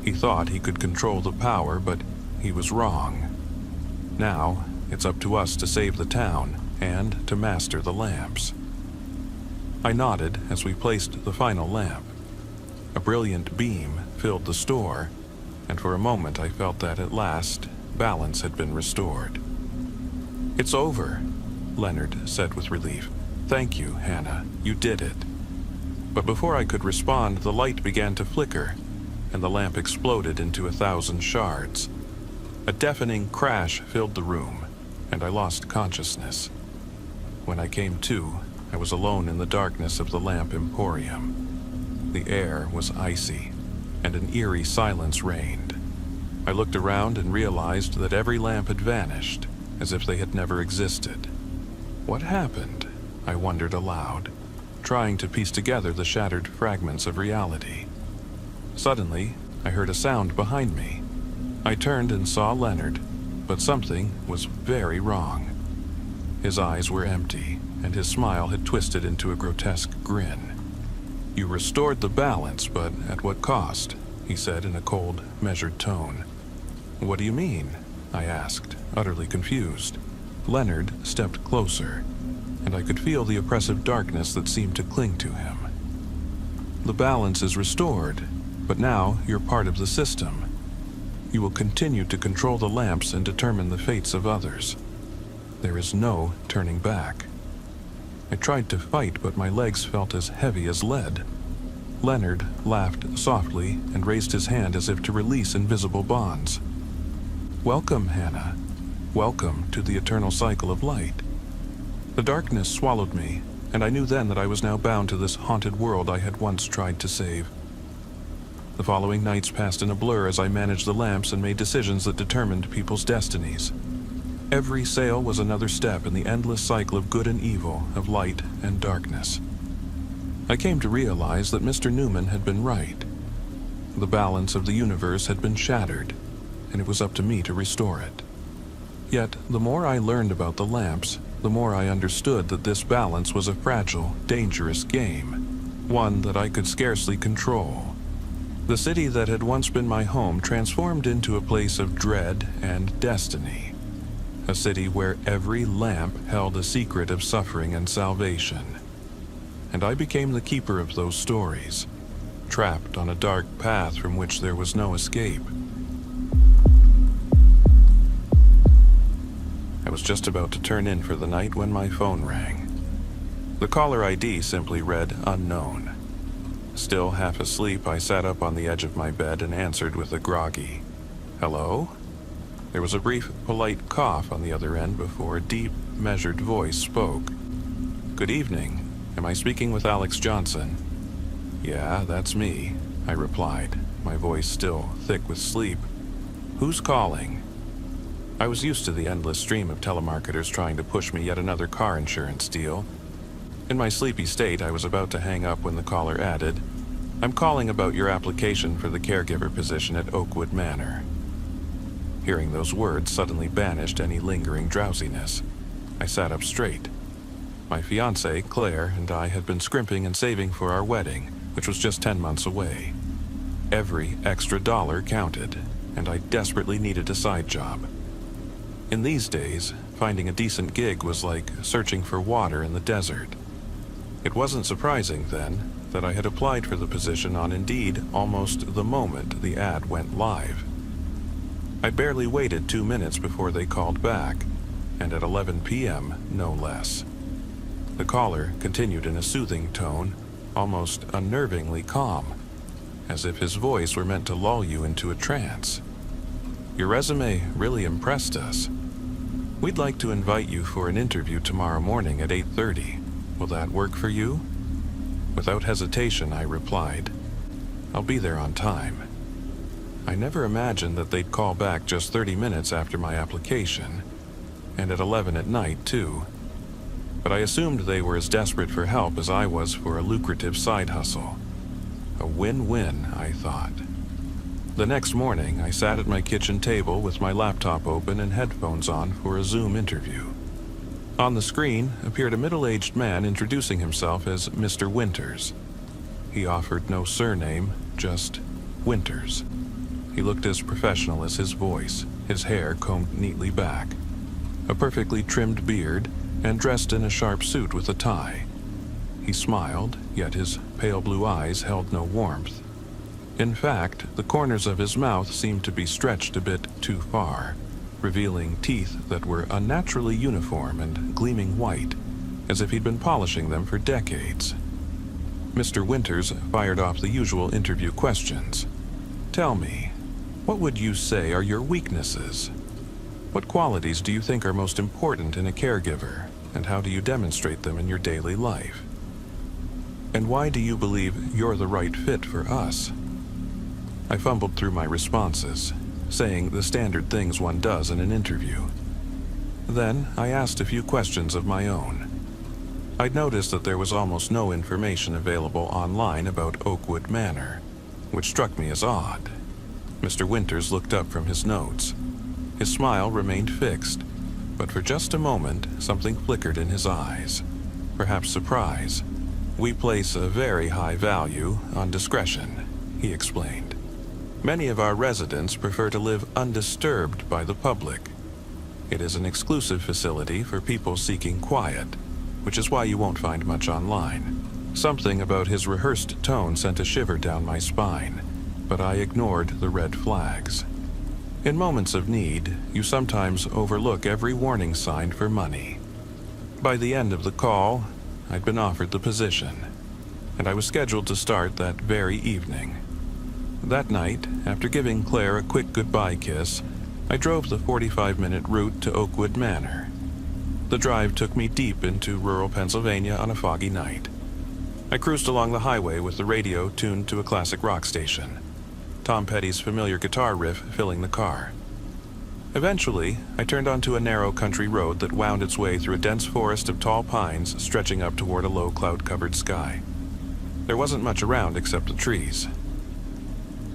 He thought he could control the power, but he was wrong. Now, it's up to us to save the town and to master the lamps. I nodded as we placed the final lamp. A brilliant beam filled the store, and for a moment I felt that at last balance had been restored. "It's over," Leonard said with relief. "Thank you, Hannah. You did it." But before I could respond, the light began to flicker, and the lamp exploded into 1,000 shards. A deafening crash filled the room, and I lost consciousness. When I came to, I was alone in the darkness of the lamp emporium. The air was icy, and an eerie silence reigned. I looked around and realized that every lamp had vanished, as if they had never existed. What happened? I wondered aloud, trying to piece together the shattered fragments of reality. Suddenly, I heard a sound behind me. I turned and saw Leonard, but something was very wrong. His eyes were empty, and his smile had twisted into a grotesque grin. "You restored the balance, but at what cost?" he said in a cold, measured tone. "What do you mean?" I asked, utterly confused. Leonard stepped closer, and I could feel the oppressive darkness that seemed to cling to him. "The balance is restored, but now you're part of the system. You will continue to control the lamps and determine the fates of others. There is no turning back." I tried to fight, but my legs felt as heavy as lead. Leonard laughed softly and raised his hand as if to release invisible bonds. "Welcome, Hannah. Welcome to the eternal cycle of light." The darkness swallowed me, and I knew then that I was now bound to this haunted world I had once tried to save. The following nights passed in a blur as I managed the lamps and made decisions that determined people's destinies. Every sale was another step in the endless cycle of good and evil, of light and darkness. I came to realize that Mr. Newman had been right. The balance of the universe had been shattered, and it was up to me to restore it. Yet, the more I learned about the lamps, the more I understood that this balance was a fragile, dangerous game, one that I could scarcely control. The city that had once been my home transformed into a place of dread and destiny. A city where every lamp held a secret of suffering and salvation. And I became the keeper of those stories, trapped on a dark path from which there was no escape. I was just about to turn in for the night when my phone rang. The caller ID simply read unknown. Still half asleep, I sat up on the edge of my bed and answered with a groggy, "Hello?" There was a brief, polite cough on the other end before a deep, measured voice spoke. "Good evening. Am I speaking with Alex Johnson?" "Yeah, that's me," I replied, my voice still thick with sleep. "Who's calling?" I was used to the endless stream of telemarketers trying to push me yet another car insurance deal. In my sleepy state, I was about to hang up when the caller added, "I'm calling about your application for the caregiver position at Oakwood Manor." Hearing those words suddenly banished any lingering drowsiness. I sat up straight. My fiancée, Claire, and I had been scrimping and saving for our wedding, which was just 10 months away. Every extra dollar counted, and I desperately needed a side job. In these days, finding a decent gig was like searching for water in the desert. It wasn't surprising, then, that I had applied for the position on Indeed almost the moment the ad went live. I barely waited 2 minutes before they called back, and at 11 p.m., no less. The caller continued in a soothing tone, almost unnervingly calm, as if his voice were meant to lull you into a trance. Your resume really impressed us. We'd like to invite you for an interview tomorrow morning at 8:30. Will that work for you? Without hesitation, I replied, I'll be there on time. I never imagined that they'd call back just 30 minutes after my application, and at 11 at night, too. But I assumed they were as desperate for help as I was for a lucrative side hustle. A win-win, I thought. The next morning, I sat at my kitchen table with my laptop open and headphones on for a Zoom interview. On the screen appeared a middle-aged man introducing himself as Mr. Winters. He offered no surname, just Winters. He looked as professional as his voice, his hair combed neatly back, a perfectly trimmed beard, and dressed in a sharp suit with a tie. He smiled, yet his pale blue eyes held no warmth. In fact, the corners of his mouth seemed to be stretched a bit too far, revealing teeth that were unnaturally uniform and gleaming white, as if he'd been polishing them for decades. Mr. Winters fired off the usual interview questions. Tell me, what would you say are your weaknesses? What qualities do you think are most important in a caregiver, and how do you demonstrate them in your daily life? And why do you believe you're the right fit for us? I fumbled through my responses, saying the standard things one does in an interview. Then I asked a few questions of my own. I'd noticed that there was almost no information available online about Oakwood Manor, which struck me as odd. Mr. Winters looked up from his notes. His smile remained fixed, but for just a moment something flickered in his eyes. Perhaps surprise. We place a very high value on discretion, he explained. Many of our residents prefer to live undisturbed by the public. It is an exclusive facility for people seeking quiet, which is why you won't find much online. Something about his rehearsed tone sent a shiver down my spine, but I ignored the red flags. In moments of need, you sometimes overlook every warning sign for money. By the end of the call, I'd been offered the position, and I was scheduled to start that very evening. That night, after giving Claire a quick goodbye kiss, I drove the 45-minute route to Oakwood Manor. The drive took me deep into rural Pennsylvania on a foggy night. I cruised along the highway with the radio tuned to a classic rock station, Tom Petty's familiar guitar riff filling the car. Eventually, I turned onto a narrow country road that wound its way through a dense forest of tall pines stretching up toward a low cloud-covered sky. There wasn't much around except the trees.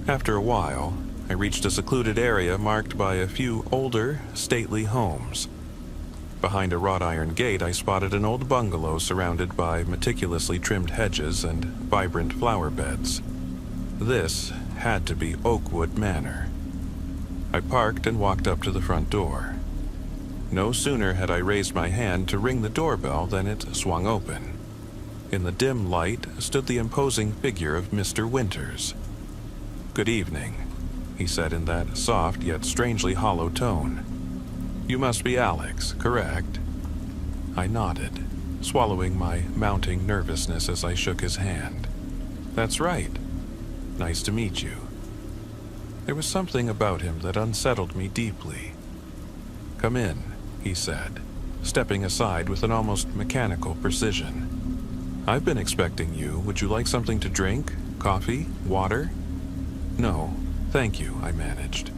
After a while, I reached a secluded area marked by a few older, stately homes. Behind a wrought iron gate, I spotted an old bungalow surrounded by meticulously trimmed hedges and vibrant flower beds. This had to be Oakwood Manor. I parked and walked up to the front door. No sooner had I raised my hand to ring the doorbell than it swung open. In the dim light stood the imposing figure of Mr. Winters. "Good evening," he said in that soft yet strangely hollow tone. "You must be Alex, correct?" I nodded, swallowing my mounting nervousness as I shook his hand. "That's right. Nice to meet you." There was something about him that unsettled me deeply. "Come in," he said, stepping aside with an almost mechanical precision. "I've been expecting you. Would you like something to drink? Coffee? Water?" "No, thank you," I managed.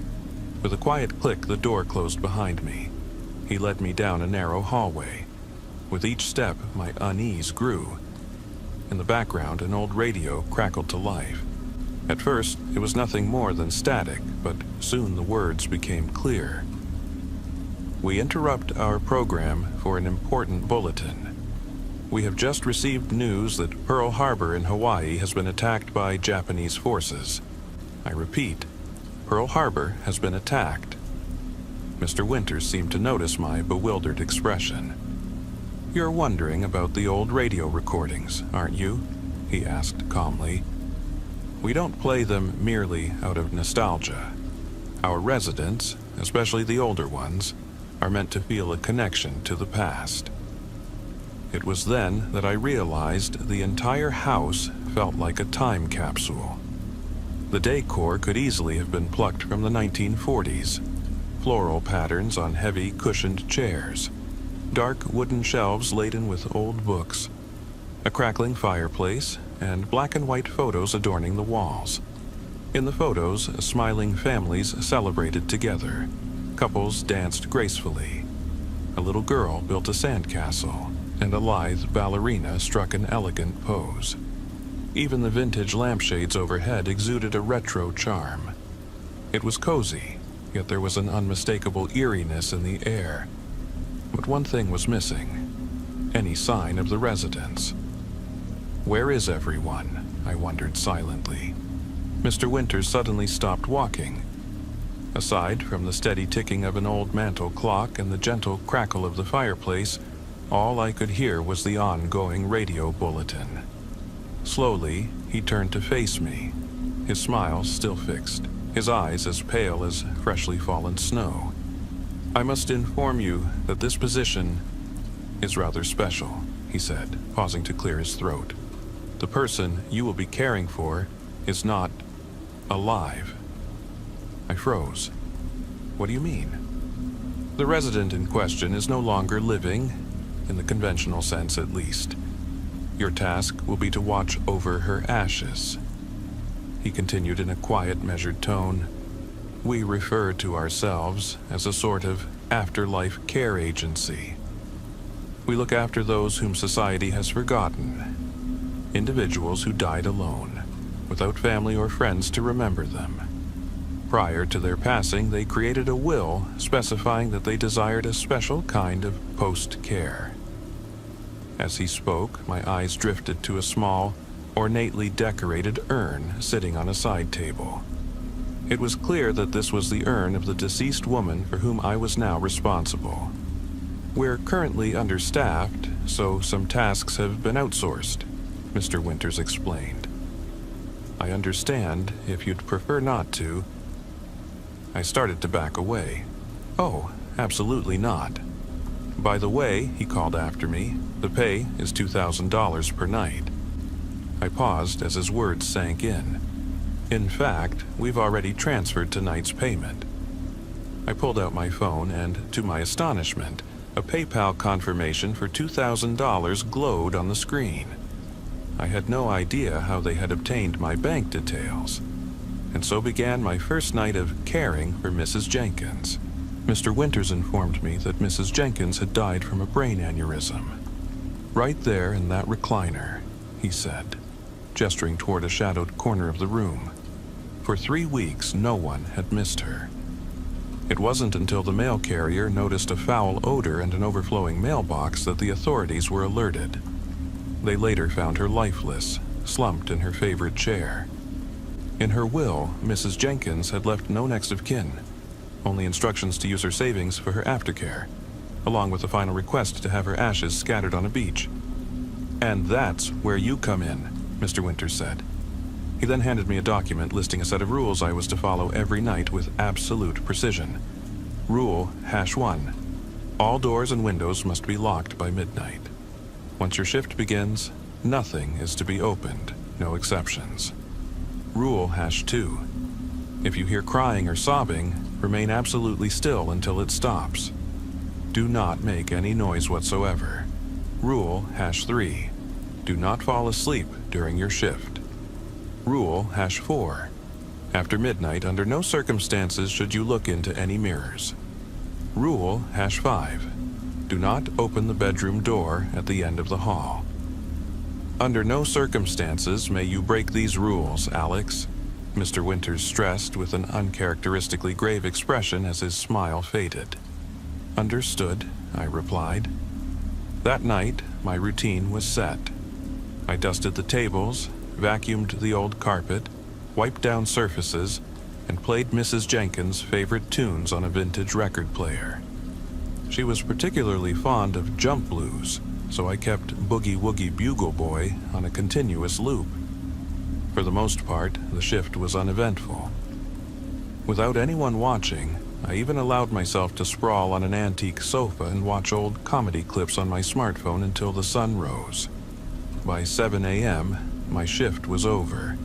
With a quiet click, the door closed behind me. He led me down a narrow hallway. With each step, my unease grew. In the background, an old radio crackled to life. At first, it was nothing more than static, but soon the words became clear. "We interrupt our program for an important bulletin. We have just received news that Pearl Harbor in Hawaii has been attacked by Japanese forces. I repeat, Pearl Harbor has been attacked." Mr. Winters seemed to notice my bewildered expression. "You're wondering about the old radio recordings, aren't you?" he asked calmly. "We don't play them merely out of nostalgia. Our residents, especially the older ones, are meant to feel a connection to the past." It was then that I realized the entire house felt like a time capsule. The decor could easily have been plucked from the 1940s. Floral patterns on heavy cushioned chairs, dark wooden shelves laden with old books, a crackling fireplace, and black and white photos adorning the walls. In the photos, smiling families celebrated together. Couples danced gracefully. A little girl built a sandcastle, and a lithe ballerina struck an elegant pose. Even the vintage lampshades overhead exuded a retro charm. It was cozy, yet there was an unmistakable eeriness in the air. But one thing was missing: any sign of the residents. Where is everyone? I wondered silently. Mr. Winters suddenly stopped walking. Aside from the steady ticking of an old mantel clock and the gentle crackle of the fireplace, all I could hear was the ongoing radio bulletin. Slowly, he turned to face me, his smile still fixed, his eyes as pale as freshly fallen snow. "I must inform you that this position is rather special," he said, pausing to clear his throat. "The person you will be caring for is not alive." I froze. "What do you mean?" "The resident in question is no longer living, in the conventional sense at least. Your task will be to watch over her ashes." He continued in a quiet, measured tone. "We refer to ourselves as a sort of afterlife care agency. We look after those whom society has forgotten, individuals who died alone, without family or friends to remember them. Prior to their passing, they created a will specifying that they desired a special kind of post-care." As he spoke, my eyes drifted to a small, ornately decorated urn sitting on a side table. It was clear that this was the urn of the deceased woman for whom I was now responsible. "We're currently understaffed, so some tasks have been outsourced," Mr. Winters explained. "I understand if you'd prefer not to." I started to back away. "Oh, absolutely not. By the way," he called after me, "the pay is $2,000 per night." I paused as his words sank in. "In fact, we've already transferred tonight's payment." I pulled out my phone and, to my astonishment, a PayPal confirmation for $2,000 glowed on the screen. I had no idea how they had obtained my bank details. And so began my first night of caring for Mrs. Jenkins. Mr. Winters informed me that Mrs. Jenkins had died from a brain aneurysm. "Right there in that recliner," he said, gesturing toward a shadowed corner of the room. "For 3 weeks, no one had missed her. It wasn't until the mail carrier noticed a foul odor and an overflowing mailbox that the authorities were alerted. They later found her lifeless, slumped in her favorite chair. In her will, Mrs. Jenkins had left no next of kin, only instructions to use her savings for her aftercare, along with a final request to have her ashes scattered on a beach. And that's where you come in," Mr. Winters said. He then handed me a document listing a set of rules I was to follow every night with absolute precision. Rule #1. All doors and windows must be locked by midnight. Once your shift begins, nothing is to be opened, no exceptions. Rule #2. If you hear crying or sobbing, remain absolutely still until it stops. Do not make any noise whatsoever. Rule #3. Do not fall asleep during your shift. Rule #4. After midnight, under no circumstances should you look into any mirrors. Rule #5. Do not open the bedroom door at the end of the hall. Under no circumstances may you break these rules, Alex, Mr. Winters stressed with an uncharacteristically grave expression as his smile faded. Understood, I replied. That night, my routine was set. I dusted the tables, vacuumed the old carpet, wiped down surfaces, and played Mrs. Jenkins' favorite tunes on a vintage record player. She was particularly fond of jump blues, so I kept Boogie Woogie Bugle Boy on a continuous loop. For the most part, the shift was uneventful. Without anyone watching, I even allowed myself to sprawl on an antique sofa and watch old comedy clips on my smartphone until the sun rose. By 7 a.m., my shift was over.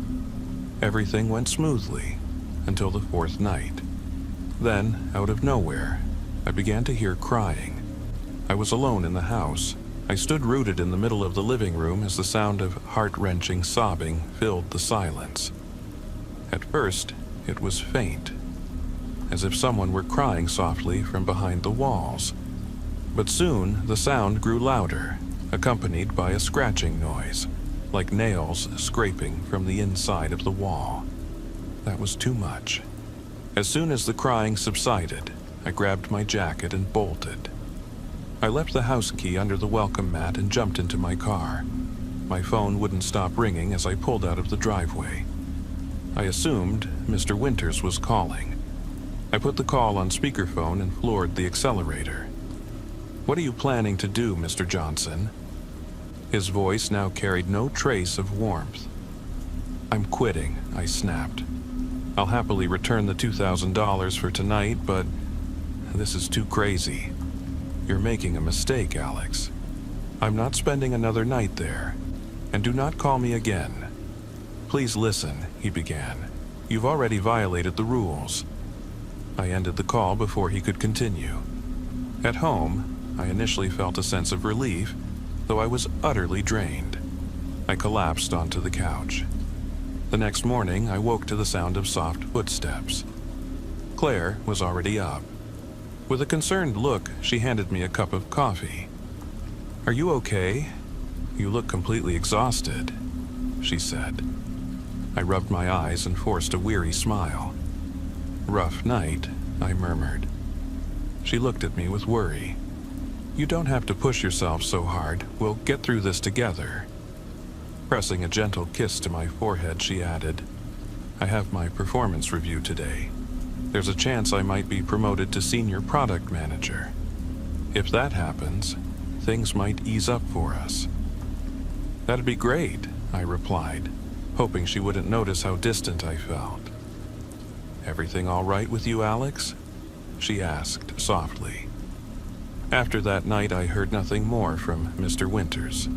Everything went smoothly until the fourth night. Then, out of nowhere, I began to hear crying. I was alone in the house. I stood rooted in the middle of the living room as the sound of heart-wrenching sobbing filled the silence. At first, it was faint, as if someone were crying softly from behind the walls. But soon, the sound grew louder, accompanied by a scratching noise, like nails scraping from the inside of the wall. That was too much. As soon as the crying subsided, I grabbed my jacket and bolted. I left the house key under the welcome mat and jumped into my car. My phone wouldn't stop ringing as I pulled out of the driveway. I assumed Mr. Winters was calling. I put the call on speakerphone and floored the accelerator. "What are you planning to do, Mr. Johnson?" His voice now carried no trace of warmth. "I'm quitting," I snapped. "I'll happily return the $2,000 for tonight, but this is too crazy." "You're making a mistake, Alex. I'm not spending another night there. And do not call me again." "Please listen," he began. "You've already violated the rules." I ended the call before he could continue. At home, I initially felt a sense of relief, though I was utterly drained. I collapsed onto the couch. The next morning, I woke to the sound of soft footsteps. Claire was already up. With a concerned look, she handed me a cup of coffee. "Are you okay? You look completely exhausted," she said. I rubbed my eyes and forced a weary smile. "Rough night," I murmured. She looked at me with worry. "You don't have to push yourself so hard. We'll get through this together." Pressing a gentle kiss to my forehead, she added, "I have my performance review today. There's a chance I might be promoted to senior product manager. If that happens, things might ease up for us." "That'd be great," I replied, hoping she wouldn't notice how distant I felt. "Everything all right with you, Alex?" she asked softly. After that night, I heard nothing more from Mr. Winters.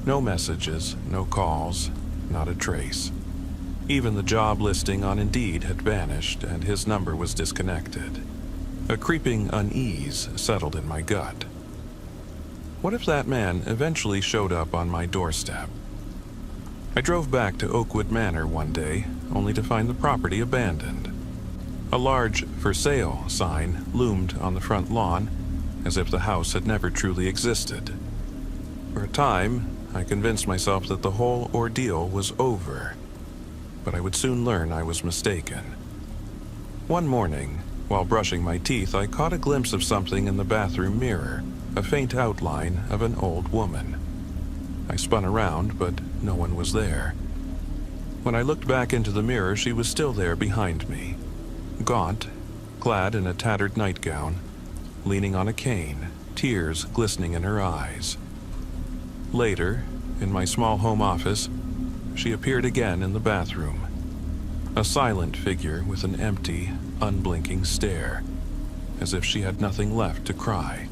No messages, no calls, not a trace. Even the job listing on Indeed had vanished, and his number was disconnected. A creeping unease settled in my gut. What if that man eventually showed up on my doorstep? I drove back to Oakwood Manor one day, only to find the property abandoned. A large "for sale" sign loomed on the front lawn, as if the house had never truly existed. For a time, I convinced myself that the whole ordeal was over. But I would soon learn I was mistaken. One morning, while brushing my teeth, I caught a glimpse of something in the bathroom mirror, a faint outline of an old woman. I spun around, but no one was there. When I looked back into the mirror, she was still there behind me, gaunt, clad in a tattered nightgown, leaning on a cane, tears glistening in her eyes. Later, in my small home office, she appeared again in the bathroom, a silent figure with an empty, unblinking stare, as if she had nothing left to cry.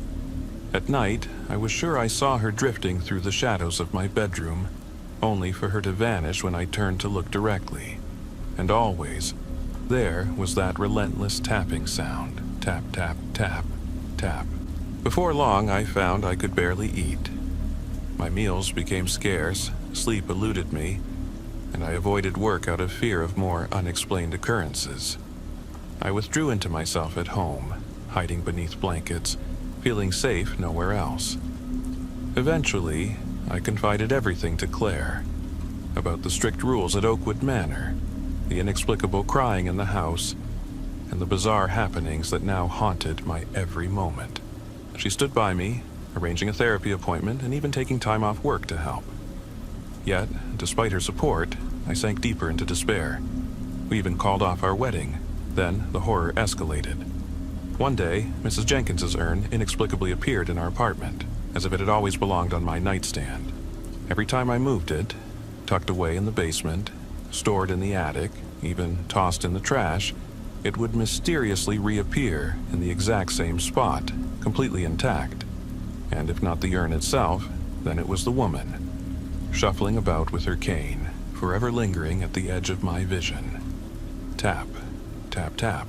At night, I was sure I saw her drifting through the shadows of my bedroom, only for her to vanish when I turned to look directly. And always, there was that relentless tapping sound, tap, tap, tap, tap. Before long, I found I could barely eat. My meals became scarce, sleep eluded me, and I avoided work out of fear of more unexplained occurrences. I withdrew into myself at home, hiding beneath blankets, feeling safe nowhere else. Eventually, I confided everything to Claire, about the strict rules at Oakwood Manor, the inexplicable crying in the house, and the bizarre happenings that now haunted my every moment. She stood by me, arranging a therapy appointment and even taking time off work to help. Yet, despite her support, I sank deeper into despair. We even called off our wedding. Then, the horror escalated. One day, Mrs. Jenkins's urn inexplicably appeared in our apartment, as if it had always belonged on my nightstand. Every time I moved it, tucked away in the basement, stored in the attic, even tossed in the trash, it would mysteriously reappear in the exact same spot, completely intact. And if not the urn itself, then it was the woman, shuffling about with her cane, forever lingering at the edge of my vision. Tap, tap, tap.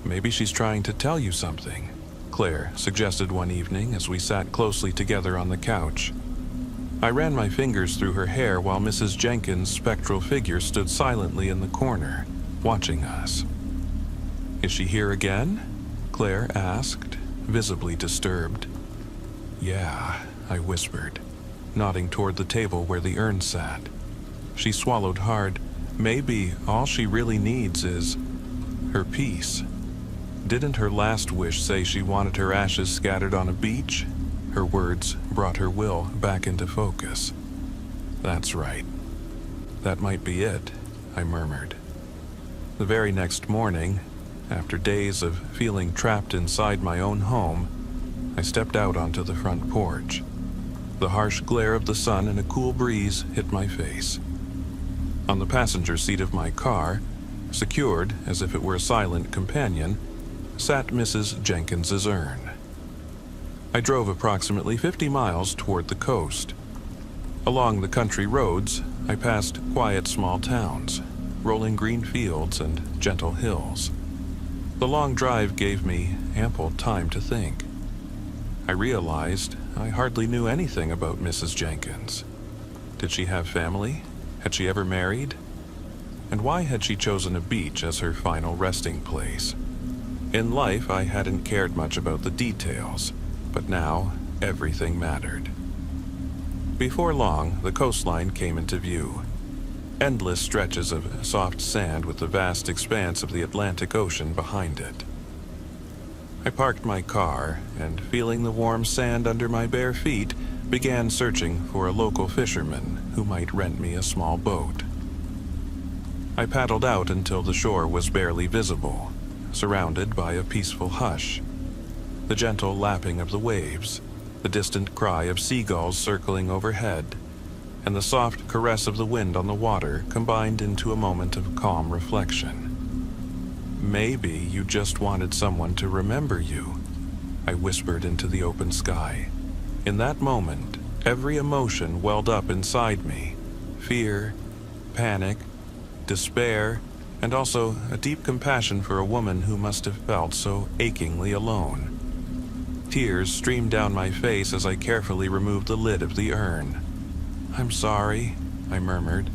Maybe she's trying to tell you something, Claire suggested one evening as we sat closely together on the couch. I ran my fingers through her hair while Mrs. Jenkins' spectral figure stood silently in the corner, watching us. "Is she here again?" Claire asked, visibly disturbed. "Yeah," I whispered, nodding toward the table where the urn sat. She swallowed hard. Maybe all she really needs is her peace. Didn't her last wish say she wanted her ashes scattered on a beach? Her words brought her will back into focus. "That's right. That might be it," I murmured. The very next morning, after days of feeling trapped inside my own home, I stepped out onto the front porch. The harsh glare of the sun and a cool breeze hit my face. On the passenger seat of my car, secured as if it were a silent companion, sat Mrs. Jenkins's urn. I drove approximately 50 miles toward the coast. Along the country roads, I passed quiet small towns, rolling green fields and gentle hills. The long drive gave me ample time to think. I realized I hardly knew anything about Mrs. Jenkins. Did she have family? Had she ever married? And why had she chosen a beach as her final resting place? In life, I hadn't cared much about the details, but now everything mattered. Before long, the coastline came into view. Endless stretches of soft sand with the vast expanse of the Atlantic Ocean behind it. I parked my car and, feeling the warm sand under my bare feet, began searching for a local fisherman who might rent me a small boat. I paddled out until the shore was barely visible, surrounded by a peaceful hush. The gentle lapping of the waves, the distant cry of seagulls circling overhead, and the soft caress of the wind on the water combined into a moment of calm reflection. "Maybe you just wanted someone to remember you," I whispered into the open sky. In that moment, every emotion welled up inside me: fear, panic, despair, and also a deep compassion for a woman who must have felt so achingly alone. Tears streamed down my face as I carefully removed the lid of the urn. "I'm sorry," I murmured.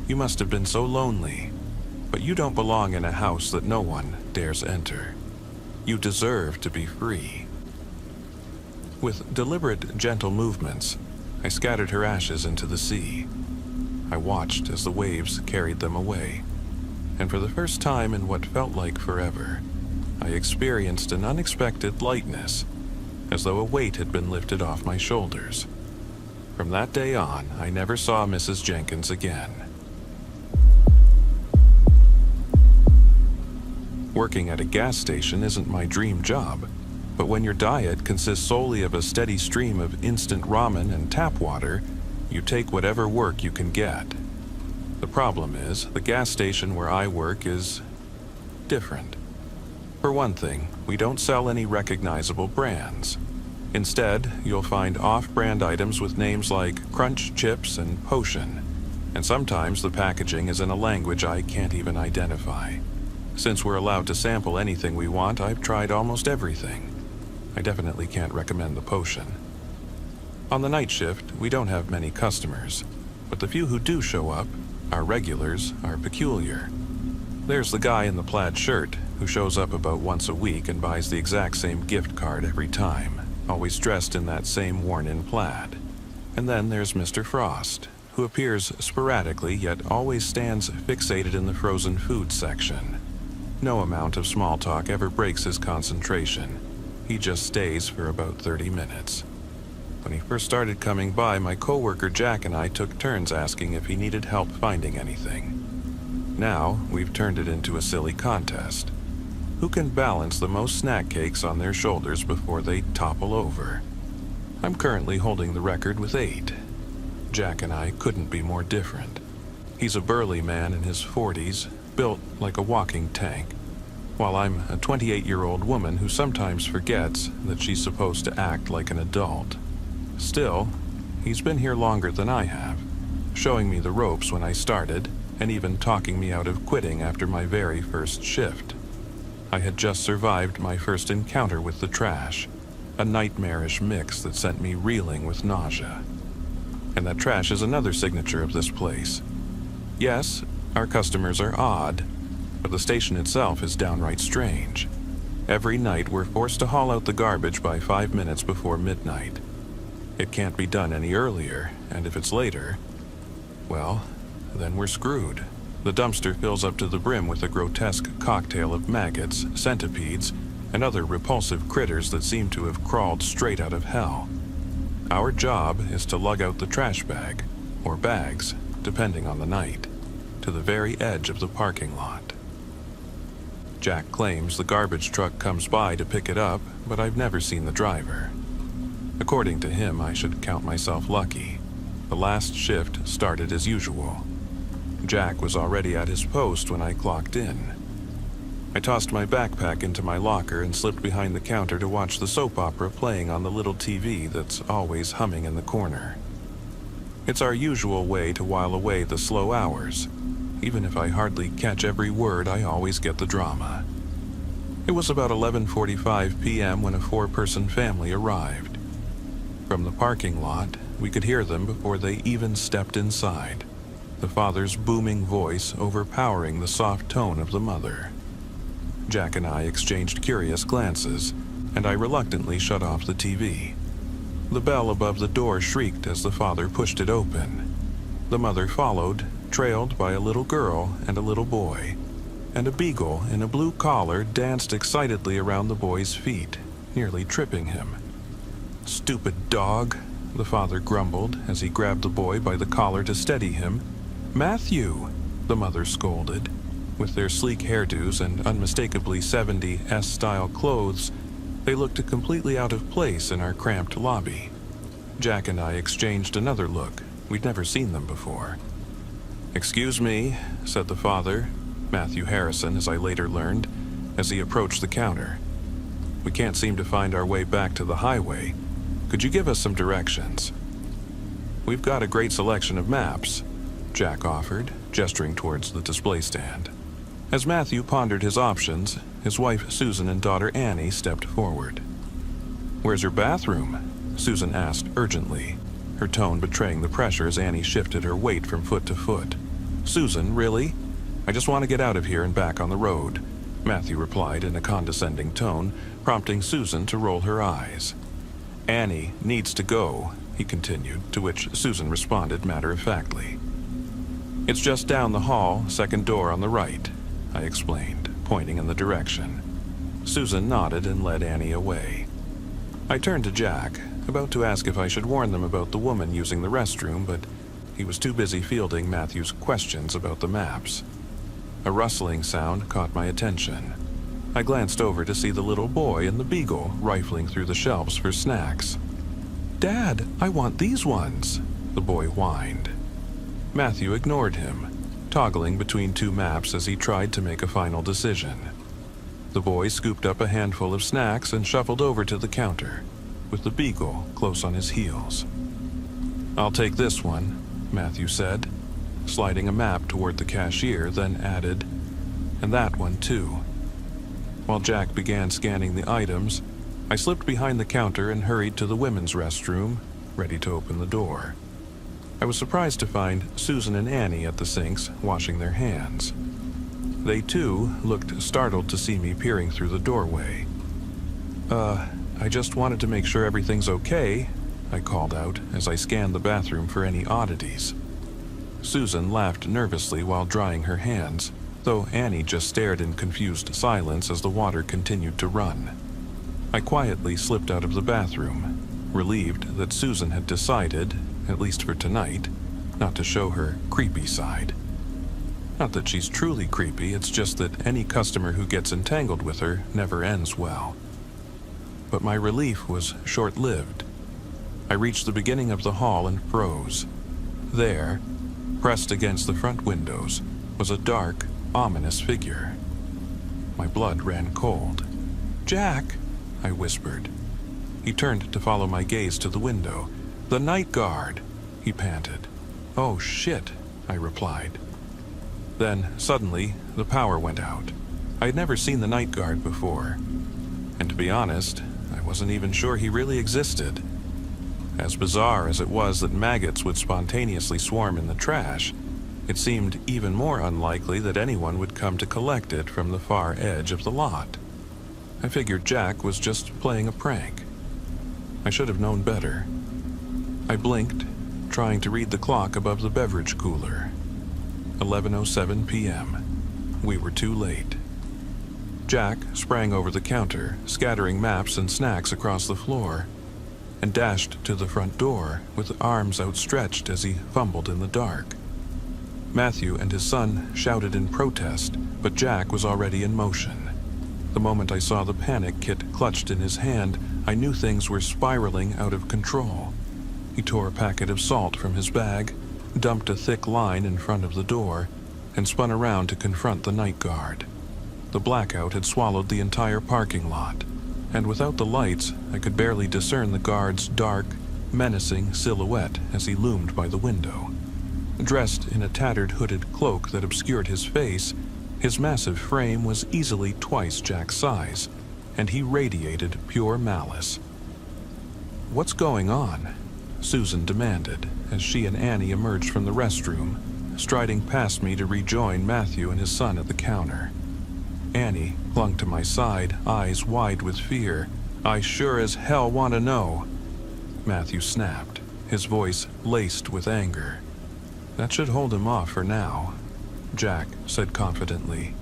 "You must have been so lonely. But you don't belong in a house that no one dares enter. You deserve to be free." With deliberate, gentle movements, I scattered her ashes into the sea. I watched as the waves carried them away, and for the first time in what felt like forever, I experienced an unexpected lightness, as though a weight had been lifted off my shoulders. From that day on, I never saw Mrs. Jenkins again. Working at a gas station isn't my dream job, but when your diet consists solely of a steady stream of instant ramen and tap water, you take whatever work you can get. The problem is, the gas station where I work is different. For one thing, we don't sell any recognizable brands. Instead, you'll find off-brand items with names like Crunch Chips and Potion, and sometimes the packaging is in a language I can't even identify. Since we're allowed to sample anything we want, I've tried almost everything. I definitely can't recommend the Potion. On the night shift, we don't have many customers, but the few who do show up, our regulars, are peculiar. There's the guy in the plaid shirt who shows up about once a week and buys the exact same gift card every time, always dressed in that same worn-in plaid. And then there's Mr. Frost, who appears sporadically yet always stands fixated in the frozen food section. No amount of small talk ever breaks his concentration. He just stays for about 30 minutes. When he first started coming by, my coworker Jack and I took turns asking if he needed help finding anything. Now, we've turned it into a silly contest. Who can balance the most snack cakes on their shoulders before they topple over? I'm currently holding the record with 8. Jack and I couldn't be more different. He's a burly man in his 40s, built like a walking tank, while I'm a 28-year-old woman who sometimes forgets that she's supposed to act like an adult. Still, he's been here longer than I have, showing me the ropes when I started, and even talking me out of quitting after my very first shift. I had just survived my first encounter with the trash, a nightmarish mix that sent me reeling with nausea. And that trash is another signature of this place. Yes, our customers are odd, but the station itself is downright strange. Every night we're forced to haul out the garbage by 5 minutes before midnight. It can't be done any earlier, and if it's later, well, then we're screwed. The dumpster fills up to the brim with a grotesque cocktail of maggots, centipedes, and other repulsive critters that seem to have crawled straight out of hell. Our job is to lug out the trash bag, or bags, depending on the night, to the very edge of the parking lot. Jack claims the garbage truck comes by to pick it up, but I've never seen the driver. According to him, I should count myself lucky. The last shift started as usual. Jack was already at his post when I clocked in. I tossed my backpack into my locker and slipped behind the counter to watch the soap opera playing on the little TV that's always humming in the corner. It's our usual way to while away the slow hours. Even if I hardly catch every word, I always get the drama. It was about 11:45 p.m. when a 4-person family arrived. From the parking lot, we could hear them before they even stepped inside, the father's booming voice overpowering the soft tone of the mother. Jack and I exchanged curious glances, and I reluctantly shut off the TV. The bell above the door shrieked as the father pushed it open. The mother followed, trailed by a little girl and a little boy, and a beagle in a blue collar danced excitedly around the boy's feet, nearly tripping him. "Stupid dog," the father grumbled as he grabbed the boy by the collar to steady him. "Matthew," the mother scolded. With their sleek hairdos and unmistakably 70s-style clothes, they looked completely out of place in our cramped lobby. Jack and I exchanged another look. We'd never seen them before. "Excuse me," said the father, Matthew Harrison, as I later learned, as he approached the counter. "We can't seem to find our way back to the highway. Could you give us some directions?" "We've got a great selection of maps," Jack offered, gesturing towards the display stand. As Matthew pondered his options, his wife Susan and daughter Annie stepped forward. "Where's your bathroom?" Susan asked urgently, her tone betraying the pressure as Annie shifted her weight from foot to foot. "Susan, really? I just want to get out of here and back on the road," Matthew replied in a condescending tone, prompting Susan to roll her eyes. "Annie needs to go," he continued, to which Susan responded matter-of-factly. "It's just down the hall, second door on the right," I explained, pointing in the direction. Susan nodded and led Annie away. I turned to Jack, about to ask if I should warn them about the woman using the restroom, but he was too busy fielding Matthew's questions about the maps. A rustling sound caught my attention. I glanced over to see the little boy and the beagle rifling through the shelves for snacks. "Dad, I want these ones," the boy whined. Matthew ignored him, toggling between 2 maps as he tried to make a final decision. The boy scooped up a handful of snacks and shuffled over to the counter, with the beagle close on his heels. "I'll take this one," Matthew said, sliding a map toward the cashier, then added, "and that one too." While Jack began scanning the items, I slipped behind the counter and hurried to the women's restroom, ready to open the door. I was surprised to find Susan and Annie at the sinks washing their hands. They too looked startled to see me peering through the doorway. I just wanted to make sure everything's okay," I called out as I scanned the bathroom for any oddities. Susan laughed nervously while drying her hands, though Annie just stared in confused silence as the water continued to run. I quietly slipped out of the bathroom, relieved that Susan had decided, at least for tonight, not to show her creepy side. Not that she's truly creepy, it's just that any customer who gets entangled with her never ends well. But my relief was short-lived. I reached the beginning of the hall and froze. There, pressed against the front windows, was a dark, ominous figure. My blood ran cold. "Jack," I whispered. He turned to follow my gaze to the window. "The night guard," he panted. "Oh, shit," I replied. Then, suddenly, the power went out. I had never seen the night guard before. And to be honest, I wasn't even sure he really existed. As bizarre as it was that maggots would spontaneously swarm in the trash, it seemed even more unlikely that anyone would come to collect it from the far edge of the lot. I figured Jack was just playing a prank. I should have known better. I blinked, trying to read the clock above the beverage cooler. 11:07 p.m. We were too late. Jack sprang over the counter, scattering maps and snacks across the floor, and dashed to the front door with arms outstretched as he fumbled in the dark. Matthew and his son shouted in protest, but Jack was already in motion. The moment I saw the panic kit clutched in his hand, I knew things were spiraling out of control. He tore a packet of salt from his bag, dumped a thick line in front of the door, and spun around to confront the night guard. The blackout had swallowed the entire parking lot, and without the lights, I could barely discern the guard's dark, menacing silhouette as he loomed by the window. Dressed in a tattered hooded cloak that obscured his face, his massive frame was easily twice Jack's size, and he radiated pure malice. "What's going on?" Susan demanded as she and Annie emerged from the restroom, striding past me to rejoin Matthew and his son at the counter. Annie clung to my side, eyes wide with fear. "I sure as hell want to know." Matthew snapped, his voice laced with anger. "That should hold him off for now," Jack said confidently,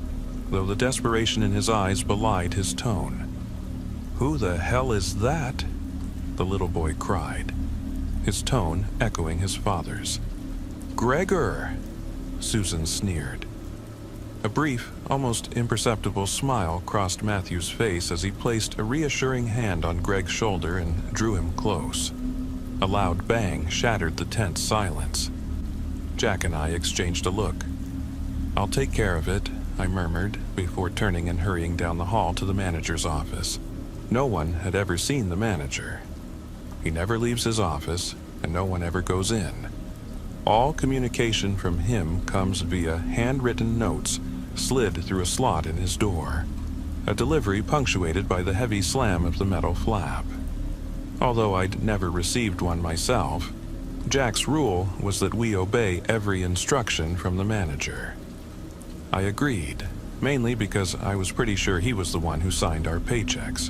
though the desperation in his eyes belied his tone. "Who the hell is that?" the little boy cried, his tone echoing his father's. "Gregor," Susan sneered. A brief, almost imperceptible smile crossed Matthew's face as he placed a reassuring hand on Greg's shoulder and drew him close. A loud bang shattered the tense silence. Jack and I exchanged a look. "I'll take care of it," I murmured, before turning and hurrying down the hall to the manager's office. No one had ever seen the manager. He never leaves his office, and no one ever goes in. All communication from him comes via handwritten notes slid through a slot in his door, a delivery punctuated by the heavy slam of the metal flap. Although I'd never received one myself, Jack's rule was that we obey every instruction from the manager. I agreed, mainly because I was pretty sure he was the one who signed our paychecks.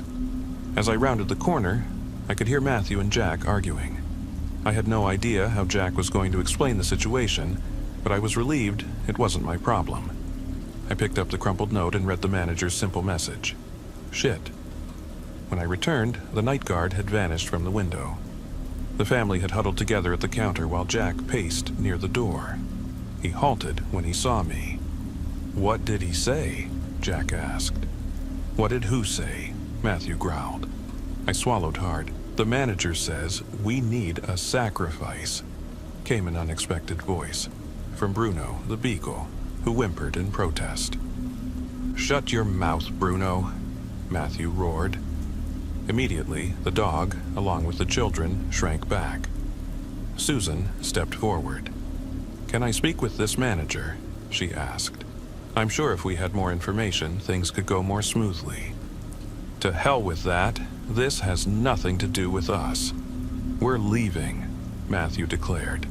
As I rounded the corner, I could hear Matthew and Jack arguing. I had no idea how Jack was going to explain the situation, but I was relieved it wasn't my problem. I picked up the crumpled note and read the manager's simple message. "Shit." When I returned, the night guard had vanished from the window. The family had huddled together at the counter while Jack paced near the door. He halted when he saw me. "What did he say?" Jack asked. "What did who say?" Matthew growled. I swallowed hard. "The manager says we need a sacrifice," came an unexpected voice from Bruno, the beagle, who whimpered in protest. "Shut your mouth, Bruno," Matthew roared. Immediately, the dog, along with the children, shrank back. Susan stepped forward. "Can I speak with this manager?" she asked. "I'm sure if we had more information, things could go more smoothly." "To hell with that. This has nothing to do with us. We're leaving," Matthew declared.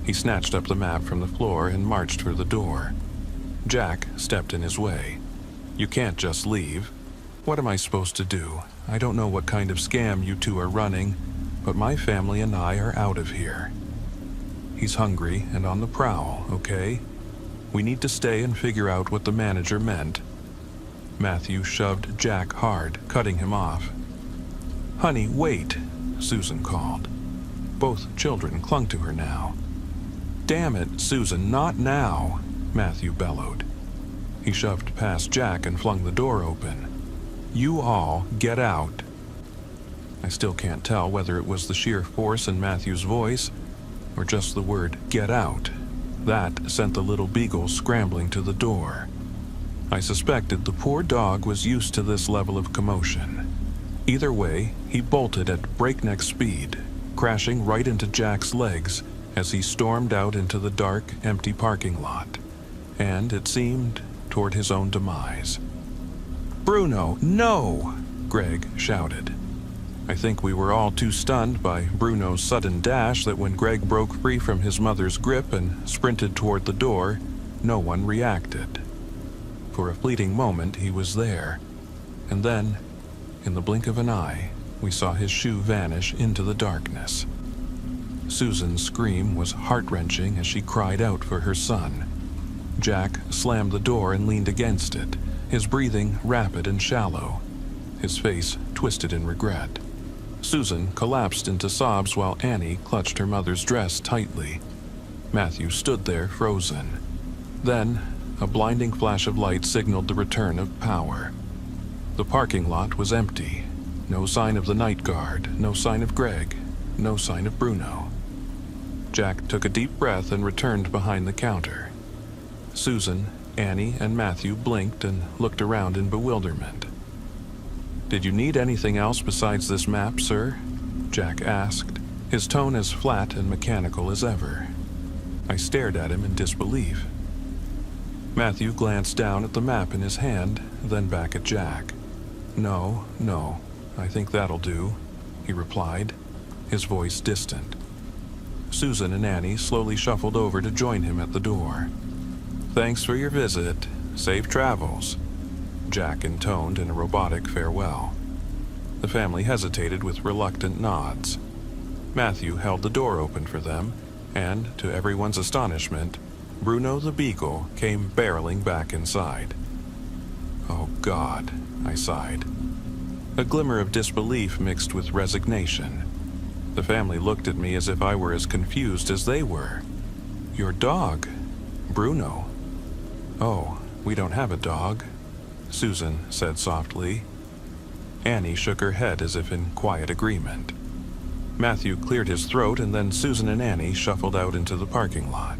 He snatched up the map from the floor and marched for the door. Jack stepped in his way. "You can't just leave." "What am I supposed to do? I don't know what kind of scam you two are running, but my family and I are out of here." "He's hungry and on the prowl, okay? We need to stay and figure out what the manager meant." Matthew shoved Jack hard, cutting him off. "Honey, wait," Susan called. Both children clung to her now. "Damn it, Susan, not now," Matthew bellowed. He shoved past Jack and flung the door open. "You all get out." I still can't tell whether it was the sheer force in Matthew's voice or just the word "get out" that sent the little beagle scrambling to the door. I suspected the poor dog was used to this level of commotion. Either way, he bolted at breakneck speed, crashing right into Jack's legs as he stormed out into the dark, empty parking lot, and, it seemed, toward his own demise. "Bruno, no!" Greg shouted. I think we were all too stunned by Bruno's sudden dash that when Greg broke free from his mother's grip and sprinted toward the door, no one reacted. For a fleeting moment, he was there, and then, in the blink of an eye, we saw his shoe vanish into the darkness. Susan's scream was heart-wrenching as she cried out for her son. Jack slammed the door and leaned against it, his breathing rapid and shallow, his face twisted in regret. Susan collapsed into sobs while Annie clutched her mother's dress tightly. Matthew stood there frozen. Then, a blinding flash of light signaled the return of power. The parking lot was empty. No sign of the night guard, no sign of Greg, no sign of Bruno. Jack took a deep breath and returned behind the counter. Susan, Annie, and Matthew blinked and looked around in bewilderment. "Did you need anything else besides this map, sir?" Jack asked, his tone as flat and mechanical as ever. I stared at him in disbelief. Matthew glanced down at the map in his hand, then back at Jack. No, I think that'll do," he replied, his voice distant. Susan and Annie slowly shuffled over to join him at the door. "Thanks for your visit. Safe travels," Jack intoned in a robotic farewell. The family hesitated with reluctant nods. Matthew held the door open for them, and, to everyone's astonishment, Bruno the Beagle came barreling back inside. "Oh, God," I sighed. A glimmer of disbelief mixed with resignation. The family looked at me as if I were as confused as they were. "Your dog, Bruno." "Oh, we don't have a dog," Susan said softly. Annie shook her head as if in quiet agreement. Matthew cleared his throat, and then Susan and Annie shuffled out into the parking lot.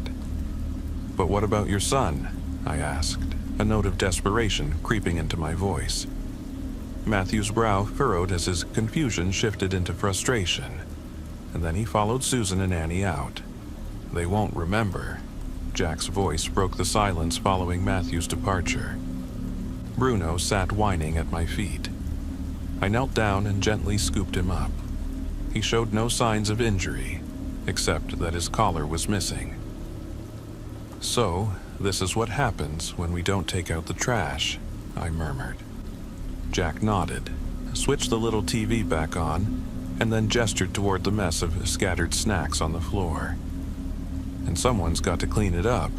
"But what about your son?" I asked, a note of desperation creeping into my voice. Matthew's brow furrowed as his confusion shifted into frustration, and then he followed Susan and Annie out. "They won't remember." Jack's voice broke the silence following Matthew's departure. Bruno sat whining at my feet. I knelt down and gently scooped him up. He showed no signs of injury, except that his collar was missing. "So, this is what happens when we don't take out the trash," I murmured. Jack nodded, switched the little TV back on, and then gestured toward the mess of scattered snacks on the floor. "And someone's got to clean it up,"